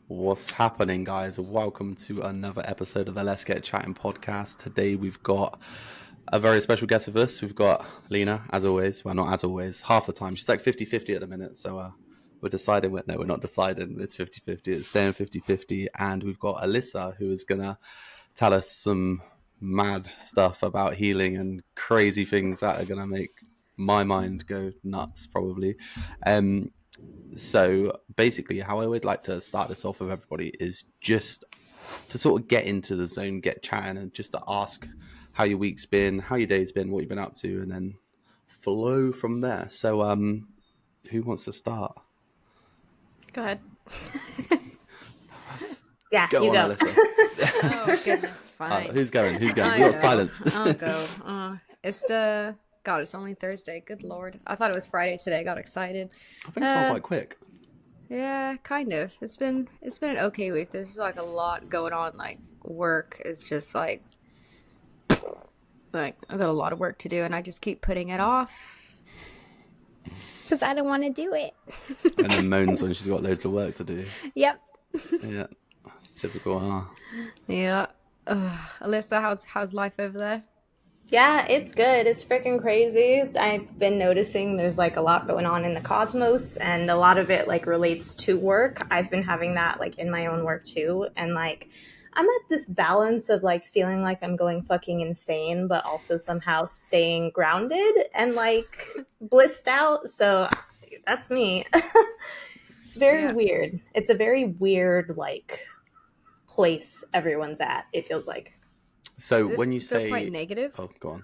What's happening, guys? Welcome to another episode of the Let's Get Chatting podcast. Today we've got a very special guest with us. We've got Lena, as always. Well, not as always, half the time. She's like 50-50 at the minute, so we're deciding. No, we're not deciding. It's 50-50. It's staying 50-50. And we've got Alyssa, who is going to tell us some mad stuff about healing and crazy things that are going to make my mind go nuts, probably. So basically, how I always like to start this off with everybody is just to sort of get into the zone, get chatting, and just to ask how your week's been, how your day's been, what you've been up to, and then flow from there. So, who wants to start? Go ahead. Yeah, go you on, go. Alyssa. Oh, goodness, fine. Who's going? Who's going? I We got go. silence. I'll go. God, it's only Thursday. Good Lord. I thought it was Friday today. I got excited. I think it's gone quite quick. Yeah, kind of. It's been an okay week. There's just like a lot going on. Like work is just like I've got a lot of work to do and I just keep putting it off because I don't want to do it. And then moans when she's got loads of work to do. Yep. Yeah, it's typical, huh? Yeah. Alyssa, how's life over there? Yeah, it's good. It's freaking crazy. I've been noticing there's like a lot going on in the cosmos, and a lot of it like relates to work. I've been having that like in my own work too. And like I'm at this balance of like feeling like I'm going fucking insane, but also somehow staying grounded and like blissed out. So that's me. It's very weird. It's a very weird like place everyone's at, it feels like. So Does when you it feel say quite negative? Oh, go on.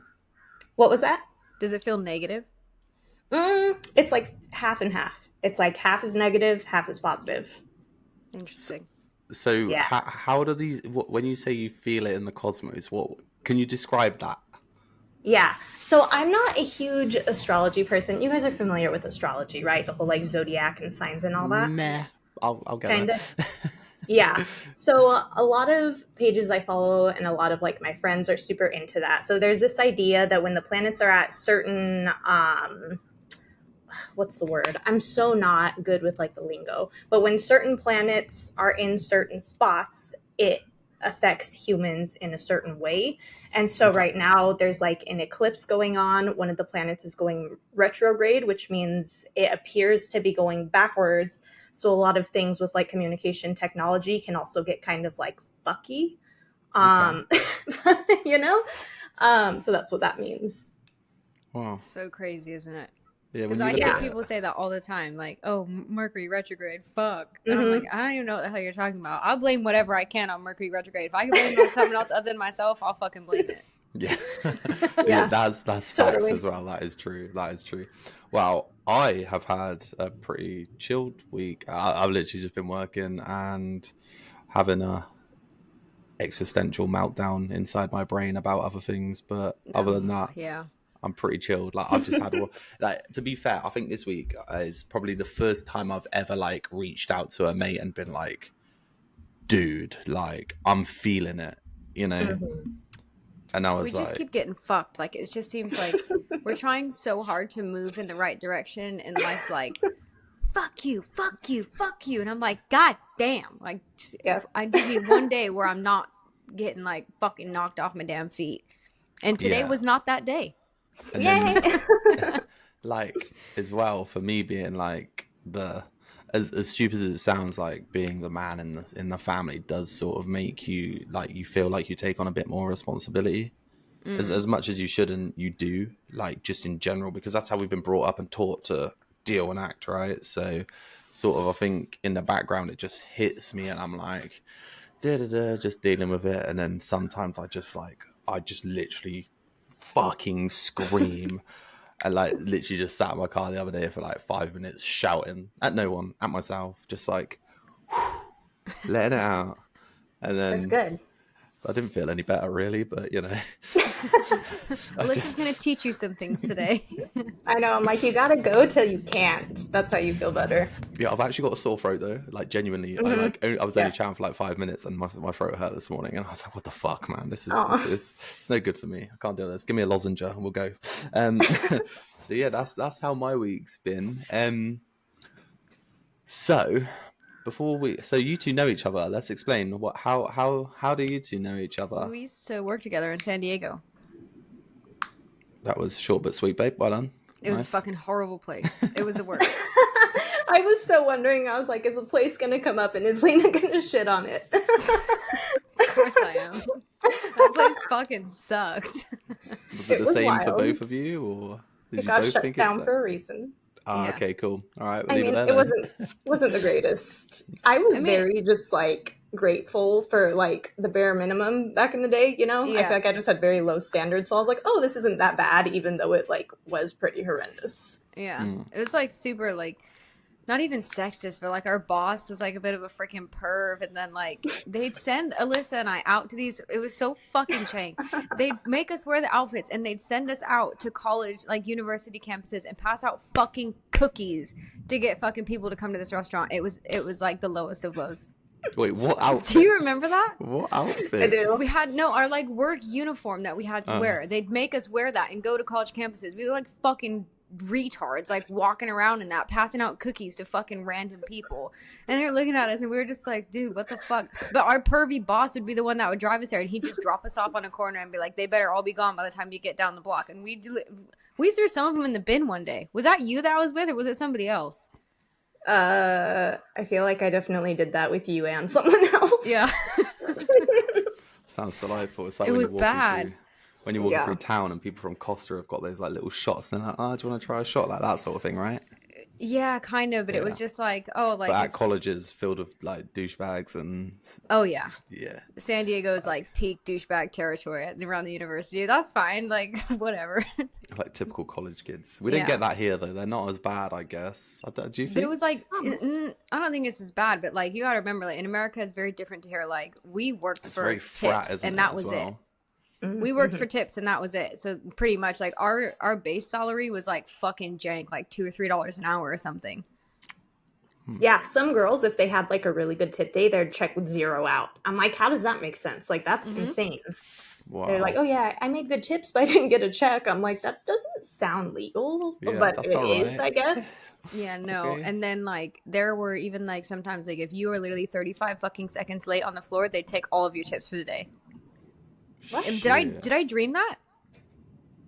What was that? Does it feel negative? It's like half and half. It's like half is negative, half is positive. Interesting. So Yeah. how do these? When you say you feel it in the cosmos, what can you describe that? Yeah. So I'm not a huge astrology person. You guys are familiar with astrology, right? The whole like zodiac and signs and all that. Meh. I'll get Kinda. that. Yeah. So a lot of pages I follow and a lot of like my friends are super into that. So there's this idea that when the planets are at certain what's the word? I'm so not good with like the lingo. But when certain planets are in certain spots, it affects humans in a certain way. And so right now there's like an eclipse going on. One of the planets is going retrograde, which means it appears to be going backwards. So a lot of things with like communication technology can also get kind of like fucky. You know? So that's what that means. Wow. So crazy, isn't it? Yeah, Because when you I look hear at people say that all the time, like, "Oh, Mercury retrograde, fuck." And I'm like, I don't even know what the hell you're talking about. I'll blame whatever I can on Mercury retrograde. If I can blame it on someone else other than myself, I'll fucking blame it. yeah, Yeah. that's facts Totally. as well. That is true. That is true. Well, I have had a pretty chilled week. I've literally just been working and having a existential meltdown inside my brain about other things. But other than that, Yeah. I'm pretty chilled. Like I've just had, like, to be fair, I think this week is probably the first time I've ever like reached out to a mate and been like, dude, like I'm feeling it, you know? And I was We just like, keep getting fucked. Like, it just seems like we're trying so hard to move in the right direction, and life's like, fuck you, fuck you, fuck you. And I'm like, God damn. Like, Yeah. I just need one day where I'm not getting like fucking knocked off my damn feet. And today Yeah. was not that day. and Yay. then like as well for me being like the as stupid as it sounds, like being the man in the family does sort of make you like you feel like you take on a bit more responsibility as much as you should, and you do, like just in general, because that's how we've been brought up and taught to deal and act, right? So sort of I think in the background it just hits me and I'm like just dealing with it, and then sometimes I just literally fucking scream. And like literally just sat in my car the other day for like 5 minutes shouting at no one, at myself, just like letting it out. And That's then good. I didn't feel any better really, but you know. Alyssa's going to teach you some things today. I know. I'm like, you gotta go till you can't. That's how you feel better. Yeah, I've actually got a sore throat though. Like genuinely, I was only chatting for like 5 minutes and my throat hurt this morning, and I was like, "What the fuck, man? This is it's no good for me. I can't do this. Give me a lozenge and we'll go." So yeah, that's how my week's been. So before we, so you two know each other. Let's explain how do you two know each other? We used to work together in San Diego. That was short but sweet, babe. Well done. It was a fucking horrible place. It was the worst. I was so wondering. I was like, is the place gonna come up and is Lena gonna shit on it? Of course I am. That place fucking sucked. Was it the same wild. for both of you, or did It you got both shut think down it's? for a reason. Ah, Yeah. okay, cool. All right, we'll I leave mean, it it there then. wasn't the greatest. I was very just like grateful for like the bare minimum back in the day, you know? I Yeah. feel like I just had very low standards. So I was like, oh, this isn't that bad, even though it like was pretty horrendous. Yeah. It was like super like not even sexist, but like our boss was like a bit of a freaking perv, and then like they'd send Alyssa and I out to these. It was so fucking chank. They'd make us wear the outfits, and they'd send us out to college, like university campuses, and pass out fucking cookies to get fucking people to come to this restaurant. It was like the lowest of lows. Wait, what outfit? Do you remember that? What outfit? I do. We had our like work uniform that we had to wear. They'd make us wear that and go to college campuses. We were like fucking retards, like walking around in that, passing out cookies to fucking random people, and they're looking at us, and we were just like, dude, what the fuck? But our pervy boss would be the one that would drive us there, and he'd just drop us off on a corner and be like, they better all be gone by the time you get down the block. And we threw some of them in the bin one day. Was that you that I was with, or was it somebody else? I feel like I definitely did that with you and someone else. Yeah. Sounds delightful. It's like It when was you're walking bad. through, when you're walking through town and people from Costa have got those like little shots, and they're like, oh, do you want to try a shot, like that sort of thing, right? Yeah, kind of, but it was just like, oh, like, But at colleges filled with like douchebags and oh yeah, yeah, San Diego's like peak douchebag territory around the university. That's fine, like whatever. like typical college kids. We didn't get that here though. They're not as bad, I guess. Do you think? But it was like, I don't think it's as bad, but like you gotta remember, like in America, it's very different to here. Like we worked It's for very frat, tips, isn't and it, that as was well? it. We worked for tips, and that was it. So pretty much, like our base salary was like fucking jank, like $2 or $3 an hour or something. Yeah, some girls, if they had like a really good tip day, their check would zero out. I'm like, how does that make sense? Like, that's insane. Wow. They're like, oh yeah, I made good tips, but I didn't get a check. I'm like, that doesn't sound legal, Yeah, but that's it not is, right. I guess. Yeah, no. Okay. And then like there were even like sometimes like if you were literally 35 fucking seconds late on the floor, they'd take all of your tips for the day. What? Did I dream that?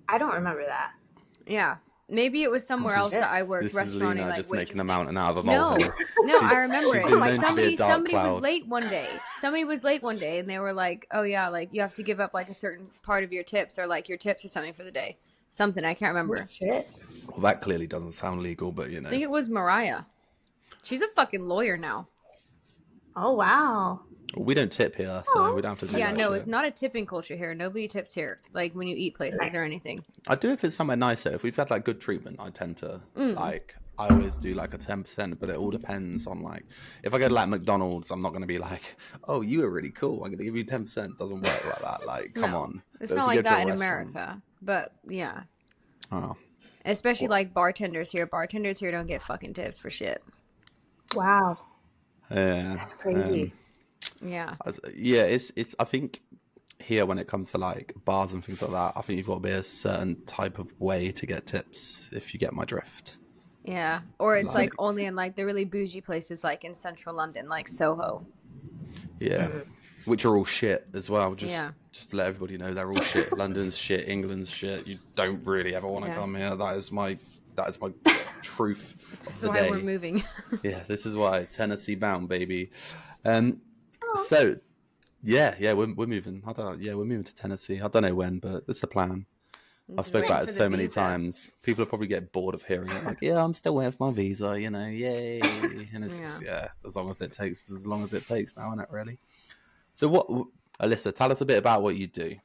I don't remember that. Yeah. Maybe it was somewhere else that I worked, This is restaurant, Lena like just making a waitressing. mountain out of a No, molehill. no, I remember she's it. been known to be a Somebody dark was cloud. late one day. Somebody was late one day, and they were like, "Oh yeah, like you have to give up like a certain part of your tips, or like your tips or something for the day." Something I can't remember. Shit. Well, that clearly doesn't sound legal, but you know. I think it was Mariah. She's a fucking lawyer now. Oh wow. Well, we don't tip here, so we don't have to do Yeah, that no, shit. it's not a tipping culture here. Nobody tips here, like when you eat places or anything. I do if it's somewhere nicer. If we've had like good treatment, I tend to like. I always do like a 10%, but it all depends on like. If I go to like McDonald's, I'm not going to be like, "Oh, you were really cool. I'm going to give you 10%." Doesn't work like that. Like, come No, on. It's But if not we like go to a that in restaurant- America, but yeah. Oh, Especially like bartenders here. Bartenders here don't get fucking tips for shit. Wow. yeah. That's crazy. Yeah. Yeah, it's. I think here when it comes to like bars and things like that, I think you've got to be a certain type of way to get tips. If you get my drift. Yeah. Or it's like only in like the really bougie places like in central London, like Soho. Yeah, which are all shit as well. Yeah. Just to let everybody know, they're all shit. London's shit. England's shit. You don't really ever want to Yeah. come here. That is my truth of That's the why day. we're moving. Yeah, this is why Tennessee bound, baby. So yeah, we're moving. We're moving to Tennessee. I don't know when, but it's the plan. I've spoken about it For the so many visa. times. People will probably get bored of hearing it. Like, yeah, I'm still waiting for my visa, you know, yay. And it's just, as long as it takes now, isn't it, really? So what, Alyssa, tell us a bit about what you do.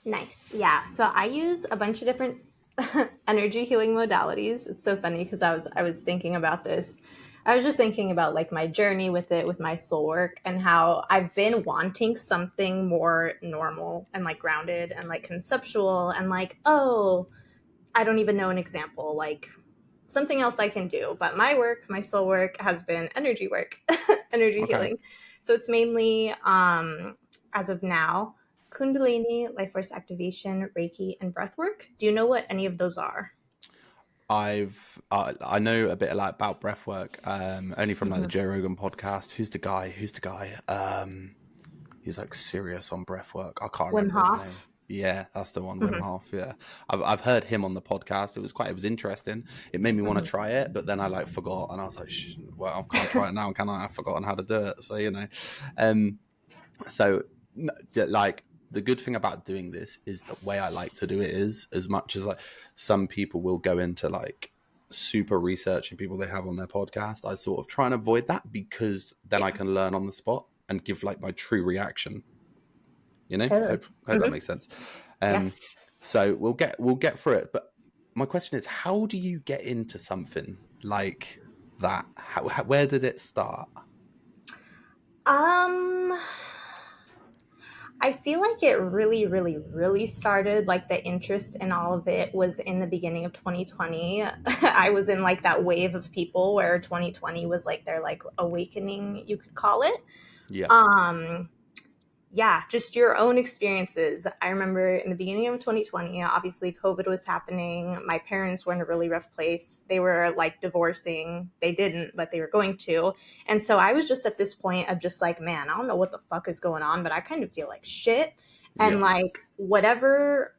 Nice. Yeah. So I use a bunch of different energy healing modalities. It's so funny because I was thinking about this. I was just thinking about like my journey with it, with my soul work, and how I've been wanting something more normal and like grounded and like conceptual and like, oh, I don't even know an example, like something else I can do. But my work, my soul work has been energy work, energy healing. So it's mainly, as of now, Kundalini, life force activation, Reiki, and breathwork. Do you know what any of those are? I know a bit like about breathwork, only from like the Joe Rogan podcast. Who's the guy? He's like serious on breathwork. I can't Wim remember his name. Hof. Yeah, that's the one, Wim Hof. Yeah, I've heard him on the podcast. It was interesting. It made me want to try it, but then I like forgot, and I was like, well, I can't try it now, can I? I've forgotten how to do it. So so like the good thing about doing this is the way I like to do it is, as much as like some people will go into like super researching people they have on their podcast, I sort of try and avoid that, because then I can learn on the spot and give like my true reaction. Totally. Hope that makes sense. So we'll get through it. But my question is, how do you get into something like that? Where did it start? I feel like it really, really, really started, like the interest in all of it was in the beginning of 2020. I was in like that wave of people where 2020 was like their like awakening, you could call it. Yeah, just your own experiences. I remember in the beginning of 2020, obviously COVID was happening. My parents were in a really rough place. They were like divorcing. They didn't, but they were going to. And so I was just at this point of just like, man, I don't know what the fuck is going on, but I kind of feel like shit. And like whatever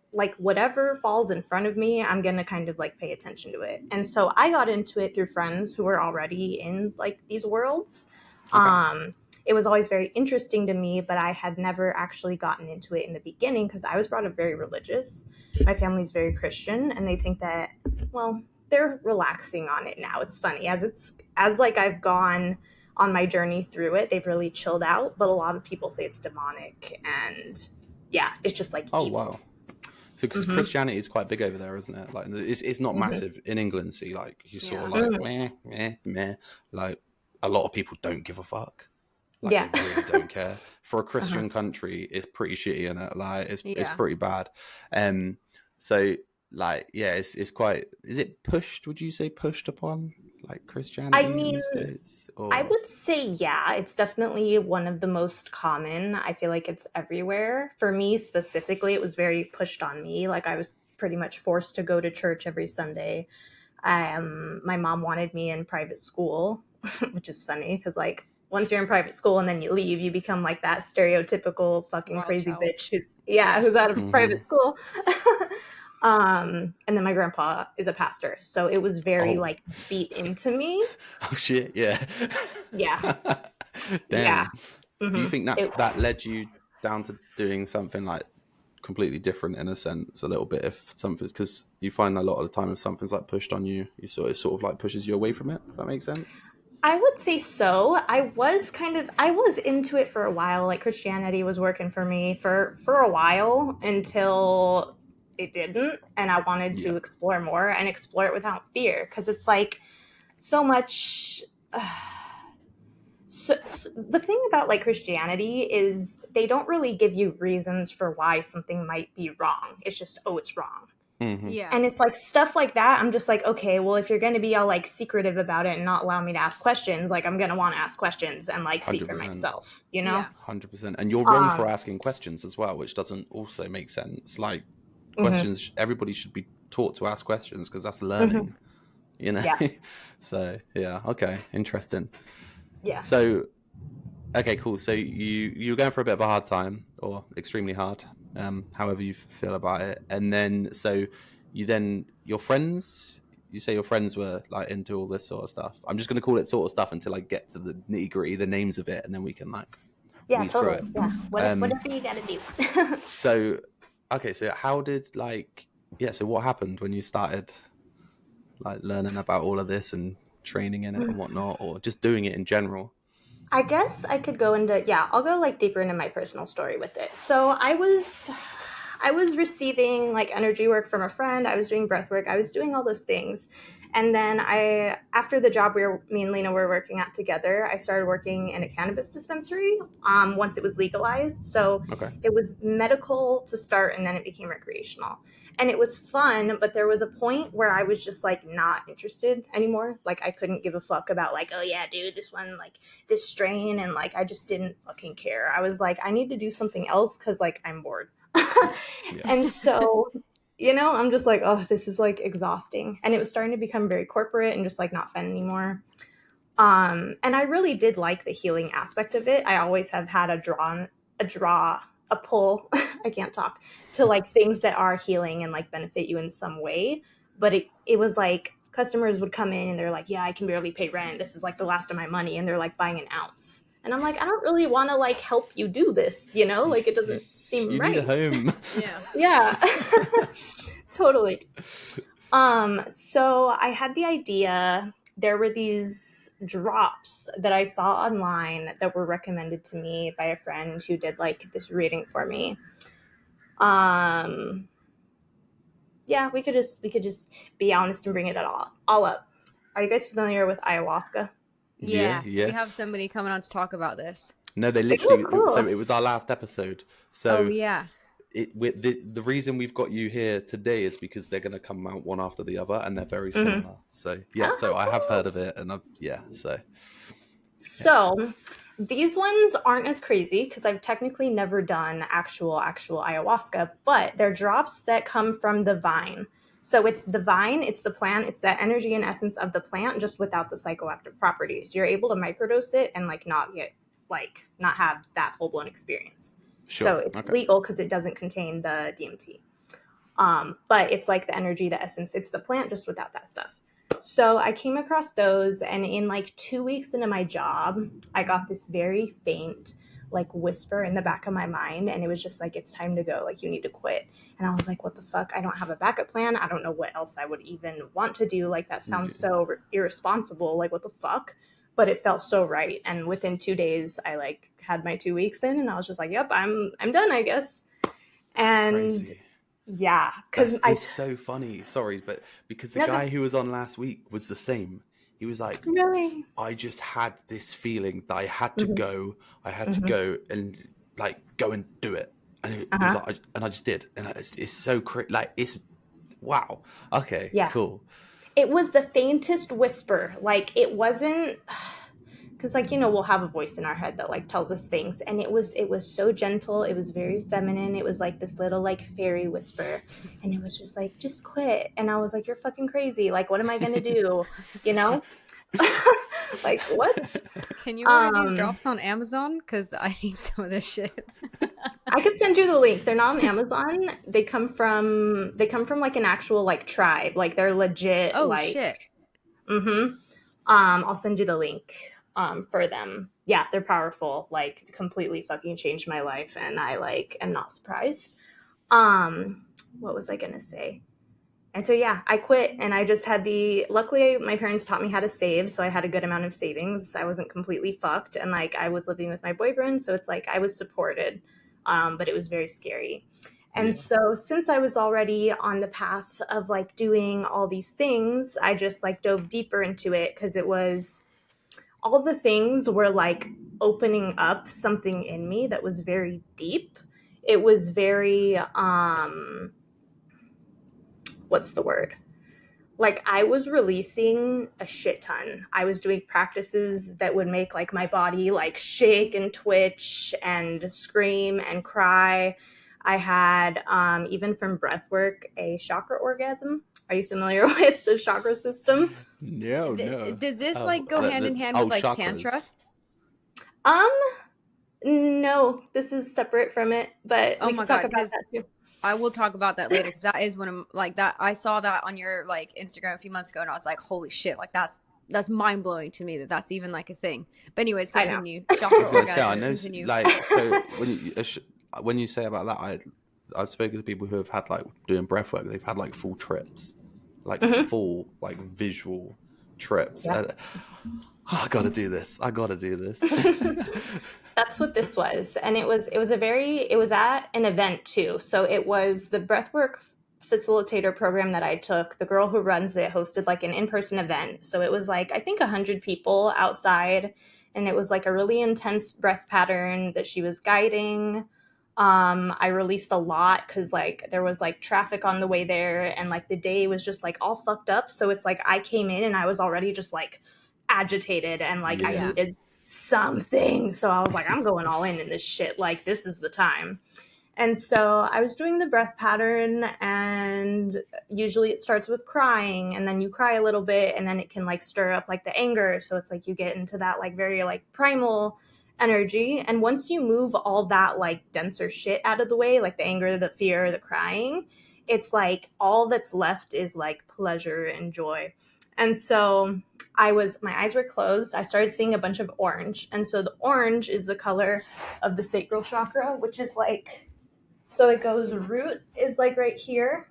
falls in front of me, I'm going to kind of like pay attention to it. And so I got into it through friends who were already in like these worlds. Okay. It was always very interesting to me, but I had never actually gotten into it in the beginning because I was brought up very religious. My family's very Christian, and they think that, well, they're relaxing on it now. It's funny as like I've gone on my journey through it, they've really chilled out, but a lot of people say it's demonic, and yeah, it's just like evil. Wow. So because Christianity is quite big over there, isn't it? Like it's not massive in England. See, like you sort of like meh. Like a lot of people don't give a fuck. Like, they really don't care. For a Christian country, it's pretty shitty, isn't it? Like, it's pretty bad. So, like, yeah, it's quite... Is it pushed? Would you say pushed upon, like, Christianity in the States? Or... I would say, yeah, it's definitely one of the most common. I feel like it's everywhere. For me, specifically, it was very pushed on me. Like, I was pretty much forced to go to church every Sunday. My mom wanted me in private school, which is funny, because, like, once you're in private school and then you leave, you become like that stereotypical fucking crazy bitch who's out of private school. And then my grandpa is a pastor. So it was very like beat into me. Oh shit. Yeah. Yeah. Damn. Yeah. Do you think that led you down to doing something like completely different in a sense, a little bit, if something's, because you find a lot of the time if something's like pushed on you, it sort of like pushes you away from it, if that makes sense? I would say so. I was into it for a while. Like Christianity was working for me for a while until it didn't. And I wanted to explore more and explore it without fear. Because it's like so much. So the thing about like Christianity is they don't really give you reasons for why something might be wrong. It's just, oh, it's wrong. Yeah. And it's like stuff like that. I'm just like, okay, well, if you're going to be all like secretive about it and not allow me to ask questions, like I'm going to want to ask questions and like see 100%. for myself, you know? 100%. And you're wrong for asking questions as well, which doesn't also make sense. Like questions, everybody should be taught to ask questions because that's learning, you know? Yeah. So, yeah. Okay. Interesting. Yeah. So, okay, cool. So you're going for a bit of a hard time, or extremely hard, however you feel about it. And then, so your friends, you say your friends were like into all this sort of stuff. I'm just going to call it sort of stuff until I get to the nitty gritty, the names of it, and then we can like weed through it. Yeah, whatever you got to do. So, okay, so how did so what happened when you started like learning about all of this and training in it and whatnot, or just doing it in general? I guess I could go into, I'll go like deeper into my personal story with it. So I was receiving like energy work from a friend. I was doing breath work. I was doing all those things. And then after the job me and Lena were working at together, I started working in a cannabis dispensary once it was legalized. So It was medical to start, and then it became recreational. And it was fun, but there was a point where I was just like not interested anymore. Like I couldn't give a fuck about like, oh yeah, dude, this one, like this strain. And like, I just didn't fucking care. I was like, I need to do something else because like I'm bored. And so you know, I'm just like, oh, this is like exhausting. And it was starting to become very corporate and just like not fun anymore. And I really did like the healing aspect of it. I always have had a pull, I can't talk, to like things that are healing and like benefit you in some way. But it was like customers would come in and they're like, yeah, I can barely pay rent. This is like the last of my money. And they're like buying an ounce. And I'm like, I don't really want to like help you do this, you know, like it doesn't seem you right. need a home. Yeah. Totally. So I had the idea, there were these drops that I saw online that were recommended to me by a friend who did like this reading for me. Yeah, we could just be honest and bring it all up. Are you guys familiar with ayahuasca? Yeah. We have somebody coming on to talk about this. No, they literally. Cool. So it was our last episode. So oh yeah. The reason we've got you here today is because they're going to come out one after the other, and they're very similar. So yeah, so I have heard of it, and So these ones aren't as crazy because I've technically never done actual ayahuasca, but they're drops that come from the vine. So it's the vine, it's the plant, it's that energy and essence of the plant, just without the psychoactive properties. You're able to microdose it and like not have that full blown experience. Sure. So it's legal because it doesn't contain the DMT. But it's like the energy, the essence, it's the plant just without that stuff. So I came across those, and in like 2 weeks into my job, I got this very faint like whisper in the back of my mind, and it was just like, it's time to go, like you need to quit. And I was like, what the fuck? I don't have a backup plan. I don't know what else I would even want to do. Like that sounds so irresponsible. Like what the fuck? But it felt so right. And within 2 days, I like had my 2 weeks in, and I was just like, yep, I'm done, I guess. And yeah, because it's so funny. Sorry, but because the guy who was on last week was the same. He was like, really? I just had this feeling that I had to go. I had to go and like go and do it. And it was like, and I just did. And it's so like it's wow. Okay, cool. It was the faintest whisper. Like it wasn't, because like, you know, we'll have a voice in our head that like tells us things, and it was so gentle. It was very feminine. It was like this little like fairy whisper, and it was just like, just quit. And I was like, you're fucking crazy. Like, what am I gonna do? You know? Like what? Can you order these drops on Amazon? Because I need some of this shit. I could send you the link. They're not on Amazon. They come from like an actual like tribe. Like they're legit. Oh like, shit. I'll send you the link for them. Yeah, they're powerful. Like completely fucking changed my life, and I like am not surprised. What was I gonna say? And so yeah, I quit, and I just had luckily my parents taught me how to save, so I had a good amount of savings. I wasn't completely fucked, and like I was living with my boyfriend, so it's like I was supported. But it was very scary. And so since I was already on the path of like doing all these things, I just like dove deeper into it, because it was all the things were like opening up something in me that was very deep. It was very, what's the word? Like I was releasing a shit ton. I was doing practices that would make like my body like shake and twitch and scream and cry. I had, even from breathwork, a chakra orgasm. Are you familiar with the chakra system? No. Does this like go hand in hand with like chakras? Tantra? No, this is separate from it, but we can talk about that too. I will talk about that later, because that is when I'm like that. I saw that on your like Instagram a few months ago, and I was like, holy shit, like that's mind blowing to me that that's even like a thing. But anyways, continue. Chakra orgasm. I know, continue. like so when you say about that, I've spoken to people who have had like doing breathwork. They've had like full trips, like full like visual trips. Yeah. I gotta do this. That's what this was. And it was at an event too. So it was the breathwork facilitator program that I took. The girl who runs it hosted like an in-person event. So it was like, I think 100 people outside, and it was like a really intense breath pattern that she was guiding. I released a lot because like there was like traffic on the way there, and like the day was just like all fucked up. So it's like I came in and I was already just like agitated, and like I needed something. So I was like, I'm going all in this shit. Like this is the time. And so I was doing the breath pattern, and usually it starts with crying, and then you cry a little bit, and then it can like stir up like the anger. So it's like you get into that like very like primal energy. And once you move all that like denser shit out of the way, like the anger, the fear, the crying, it's like all that's left is like pleasure and joy. And so my eyes were closed. I started seeing a bunch of orange. And so the orange is the color of the sacral chakra, which is like, so it goes, root is like right here.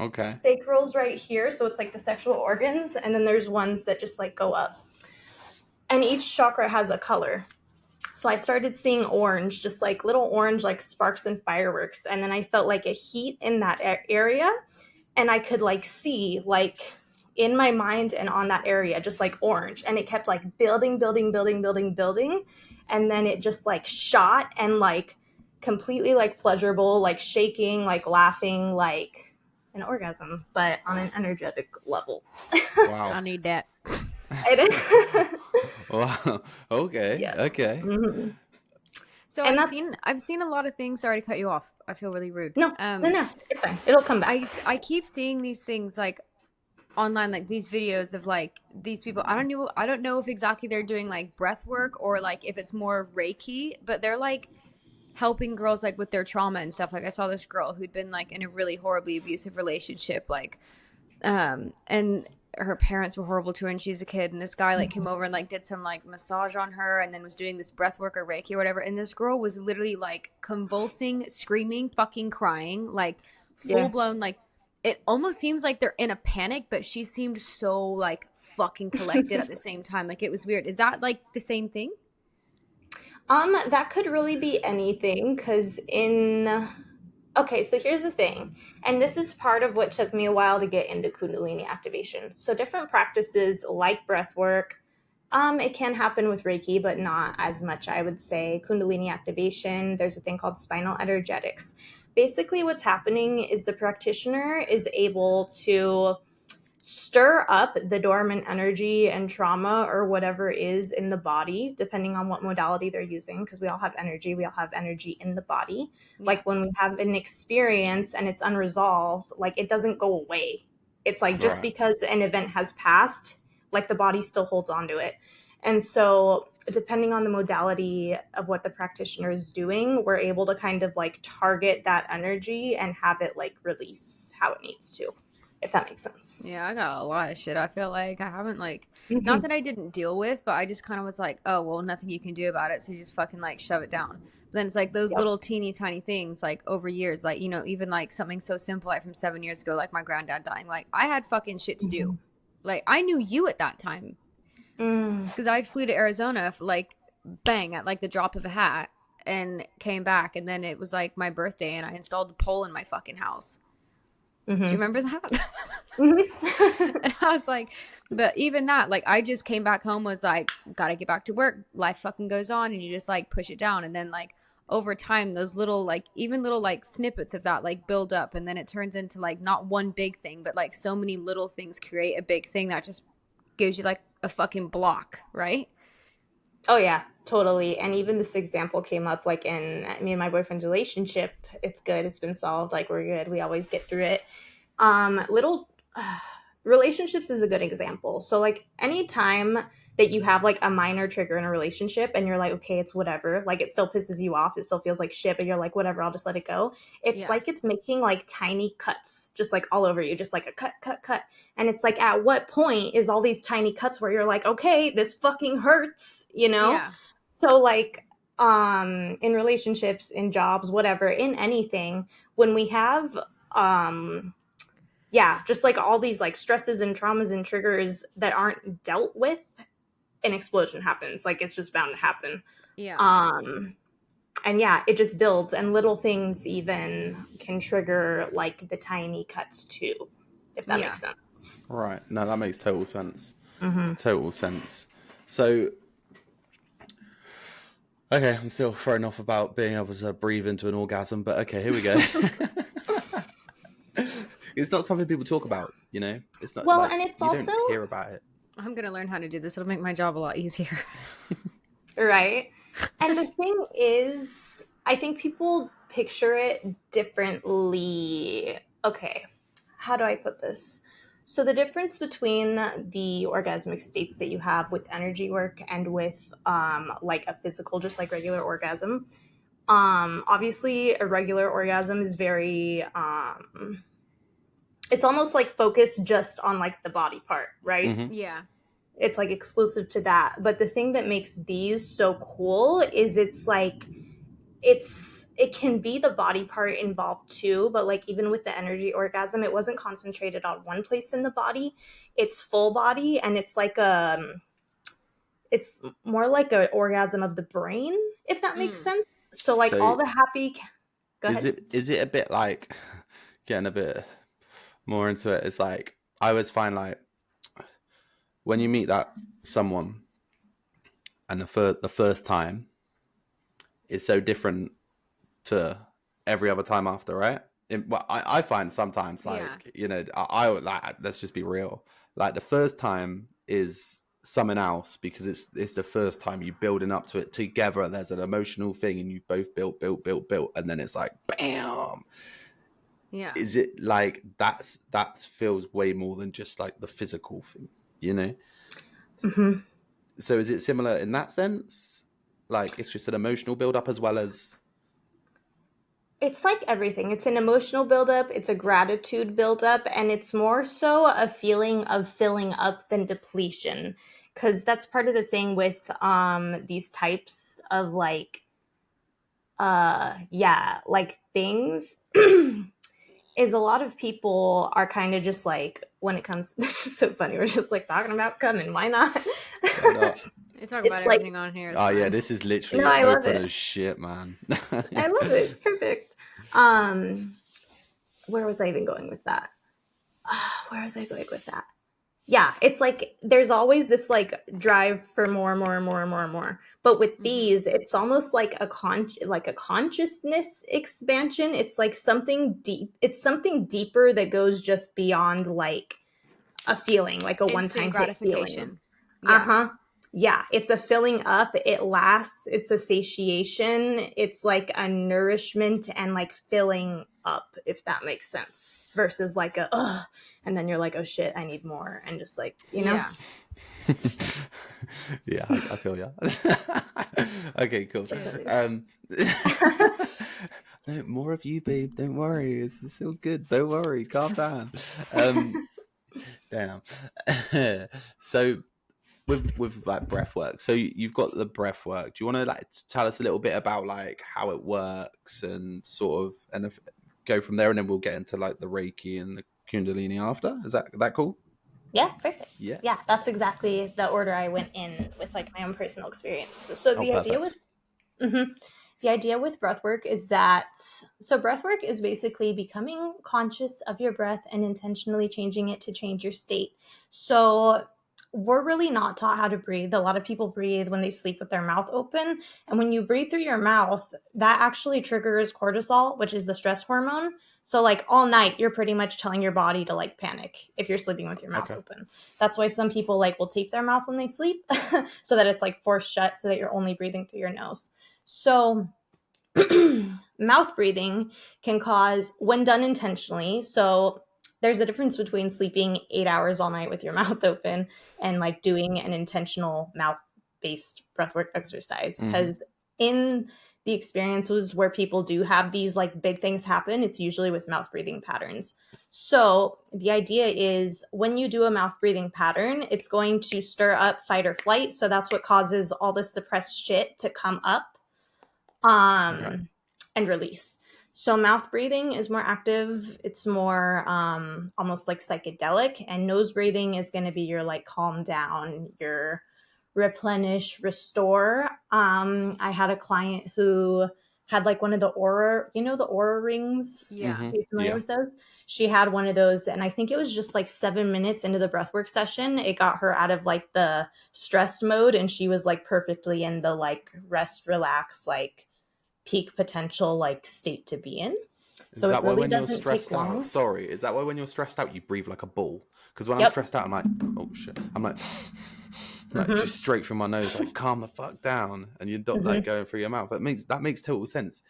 Okay. Sacral's right here. So it's like the sexual organs. And then there's ones that just like go up. And each chakra has a color. So I started seeing orange, just like little orange, like sparks and fireworks. And then I felt like a heat in that area. And I could like see like in my mind and on that area, just like orange. And it kept like building. And then it just like shot and like completely like pleasurable, like shaking, like laughing, like an orgasm, but on an energetic level. Wow. I need that. Wow. Okay. Yeah. Okay. Mm-hmm. So And I've seen a lot of things. Sorry to cut you off. I feel really rude. No, it's fine. It'll come back. I keep seeing these things like online, like these videos of like these people. I don't know if exactly they're doing like breath work or like if it's more Reiki, but they're like helping girls like with their trauma and stuff. Like I saw this girl who'd been like in a really horribly abusive relationship, like and her parents were horrible to her and she was a kid, and this guy like came over and like did some like massage on her and then was doing this breath work or Reiki or whatever, and this girl was literally like convulsing, screaming, fucking crying, like full blown, like it almost seems like they're in a panic, but she seemed so like fucking collected at the same time. Like it was weird. Is that like the same thing? That could really be anything, because okay, so here's the thing, and this is part of what took me a while to get into Kundalini activation. So different practices like breath work, it can happen with Reiki, but not as much, I would say. Kundalini activation, there's a thing called spinal energetics. Basically what's happening is the practitioner is able to stir up the dormant energy and trauma or whatever is in the body, depending on what modality they're using, because we all have energy in the body. Yeah. Like when we have an experience and it's unresolved, like it doesn't go away. It's like just because an event has passed, like the body still holds on to it. And so depending on the modality of what the practitioner is doing, we're able to kind of like target that energy and have it like release how it needs to, if that makes sense. Yeah, I got a lot of shit. I feel like I haven't like, not that I didn't deal with, but I just kind of was like, oh, well, nothing you can do about it. So you just fucking like shove it down. But then it's like those little teeny tiny things like over years, like, you know, even like something so simple like from 7 years ago, like my granddad dying, like I had fucking shit to do. Like I knew you at that time because I flew to Arizona for like bang at like the drop of a hat and came back. And then it was like my birthday and I installed a pole in my fucking house. Do you remember that? And I was like, but even that, like, I just came back home, was like, gotta get back to work. Life fucking goes on, and you just like push it down. And then like over time, those little like even little like snippets of that like build up, and then it turns into like not one big thing, but like so many little things create a big thing that just gives you like a fucking block, right? Oh yeah, totally. And even this example came up like in me and my boyfriend's relationship. It's good. It's been solved. Like we're good. We always get through it. Relationships is a good example. So like anytime that you have like a minor trigger in a relationship and you're like, okay, it's whatever, like it still pisses you off, it still feels like shit, but you're like, whatever, I'll just let it go. It's like it's making like tiny cuts just like all over you, just like a cut. And it's like, at what point is all these tiny cuts where you're like, okay, this fucking hurts, you know? Yeah. So like in relationships, in jobs, whatever, in anything, when we have just like all these like stresses and traumas and triggers that aren't dealt with, an explosion happens. Like it's just bound to happen. Yeah. And yeah, it just builds, and little things even can trigger like the tiny cuts too, if that makes sense. Right. No, that makes total sense. Total sense. So, okay, I'm still thrown off about being able to breathe into an orgasm, but okay, here we go. It's not something people talk about, you know? It's not. Well, like, and it's you also don't hear about it. I'm gonna learn how to do this. It'll make my job a lot easier. Right. And the thing is, I think people picture it differently. Okay, how do I put this? So the difference between the orgasmic states that you have with energy work and with like a physical, just like regular orgasm. Obviously a regular orgasm is very it's almost like focused just on like the body part, right? Mm-hmm. Yeah. It's like exclusive to that. But the thing that makes these so cool is it's like it can be the body part involved too, but like even with the energy orgasm, it wasn't concentrated on one place in the body. It's full body, and it's like it's more like an orgasm of the brain, if that makes sense. So like So all the happy go is ahead. it a bit like getting a bit more into it? It's like I always find like when you meet that someone and the first time is so different to every other time after, right? Well, I find sometimes like I like, let's just be real. Like the first time is something else because it's the first time you building up to it together. There's an emotional thing, and you've both built, and then it's like bam. Yeah. Is it like that feels way more than just like the physical thing, you know? Mm-hmm. So is it similar in that sense? Like it's just an emotional build up as well as It's like everything. It's an emotional buildup, it's a gratitude buildup, and it's more so a feeling of filling up than depletion. Because that's part of the thing with these types of like like things is a lot of people are kind of just like when it comes this is so funny, we're just like talking about coming, why not? They talk It's about like, everything on here. It's oh fine. yeah, this is literally no, I love open it. as shit, man. I love it. It's perfect. Where was I even going with that? Where was I going with that? Yeah, it's like there's always this like drive for more, more, more, more, more. But with these, it's almost like a consciousness expansion. It's like something deep. It's something deeper that goes just beyond like a feeling, like a one-time Instant hit feeling. gratification. Uh-huh. Yeah, it's a filling up. It lasts. It's a satiation. It's like a nourishment and like filling up, if that makes sense. Versus like a ugh, and then you're like, oh shit, I need more, and just like Yeah. Yeah, I feel ya. Okay, cool. No, more of you, babe. Don't worry, it's all good. Don't worry, calm down. Damn. So with like breath work, so you've got the breath work. Do you want to like tell us a little bit about like how it works and sort of go from there, and then we'll get into like the Reiki and the Kundalini after? Is that cool? Yeah, perfect. Yeah. Yeah, that's exactly the order I went in with like my own personal experience. So the idea with the idea with breathwork is that breathwork is basically becoming conscious of your breath and intentionally changing it to change your state. So we're really not taught how to breathe. A lot of people breathe when they sleep with their mouth open. And when you breathe through your mouth, that actually triggers cortisol, which is the stress hormone. So like all night, you're pretty much telling your body to like panic if you're sleeping with your mouth open. That's why some people like will tape their mouth when they sleep so that it's like forced shut so that you're only breathing through your nose. So mouth breathing can cause, when done intentionally, so there's a difference between sleeping 8 hours all night with your mouth open and like doing an intentional mouth-based breathwork exercise. Because in the experiences where people do have these like big things happen, it's usually with mouth breathing patterns. So the idea is when you do a mouth breathing pattern, it's going to stir up fight or flight. So that's what causes all the suppressed shit to come up and release. So mouth breathing is more active. It's more almost like psychedelic, and nose breathing is going to be your like calm down, your replenish, restore. I had a client who had like one of the aura, the aura rings. Yeah. Are you familiar with those? She had one of those, and I think it was just like 7 minutes into the breathwork session, it got her out of like the stressed mode, and she was like perfectly in the like rest, relax, like peak potential like state to be in. So it really doesn't take long. Sorry, is that why when you're stressed out you breathe like a ball? Because when I'm stressed out, I'm like, oh shit, I'm like just straight through my nose, like calm the fuck down, and you're not like going through your mouth. That makes total sense.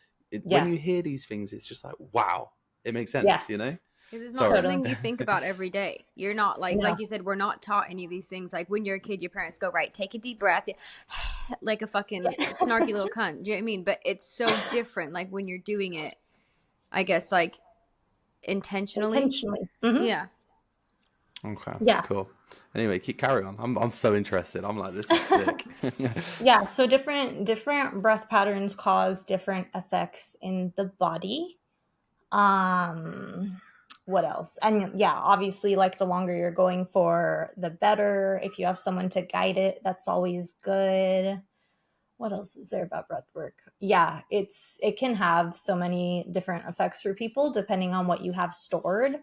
when you hear these things, it's just like, wow, it makes sense, Yeah. you know? Because it's not something you think about every day. You're not like you said, we're not taught any of these things. Like when you're a kid, your parents go, right, take a deep breath, like a fucking snarky little cunt. Do you know what I mean? But it's so different. Like when you're doing it, I guess, like intentionally. Mm-hmm. Yeah. Okay. Yeah. Cool. Anyway, carry on. I'm so interested. I'm like, this is sick. Yeah. So different breath patterns cause different effects in the body. What else? And yeah, obviously, like the longer you're going for, the better. If you have someone to guide it, that's always good. What else is there about breath work? Yeah, it can have so many different effects for people depending on what you have stored.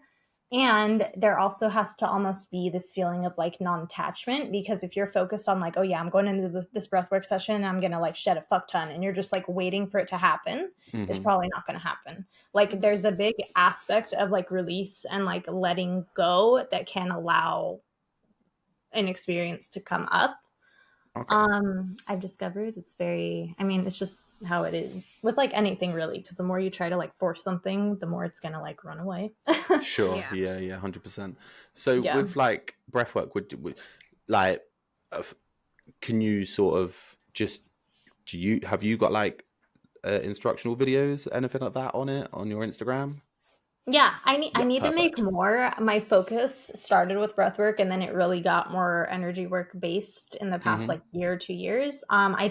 And there also has to almost be this feeling of like non-attachment, because if you're focused on like, oh yeah, I'm going into this breathwork session and I'm going to like shed a fuck ton, and you're just like waiting for it to happen, it's probably not going to happen. Like there's a big aspect of like release and like letting go that can allow an experience to come up. Okay. I've discovered it's just how it is with like anything really, because the more you try to like force something, the more it's gonna like run away. Sure. Yeah. 100%. So with like breathwork, would like, can you sort of just, have you got like instructional videos, anything like that on your Instagram? Yeah, I need to make Perfect. more. My focus started with breathwork, and then it really got more energy work based in the past like year or 2 years. I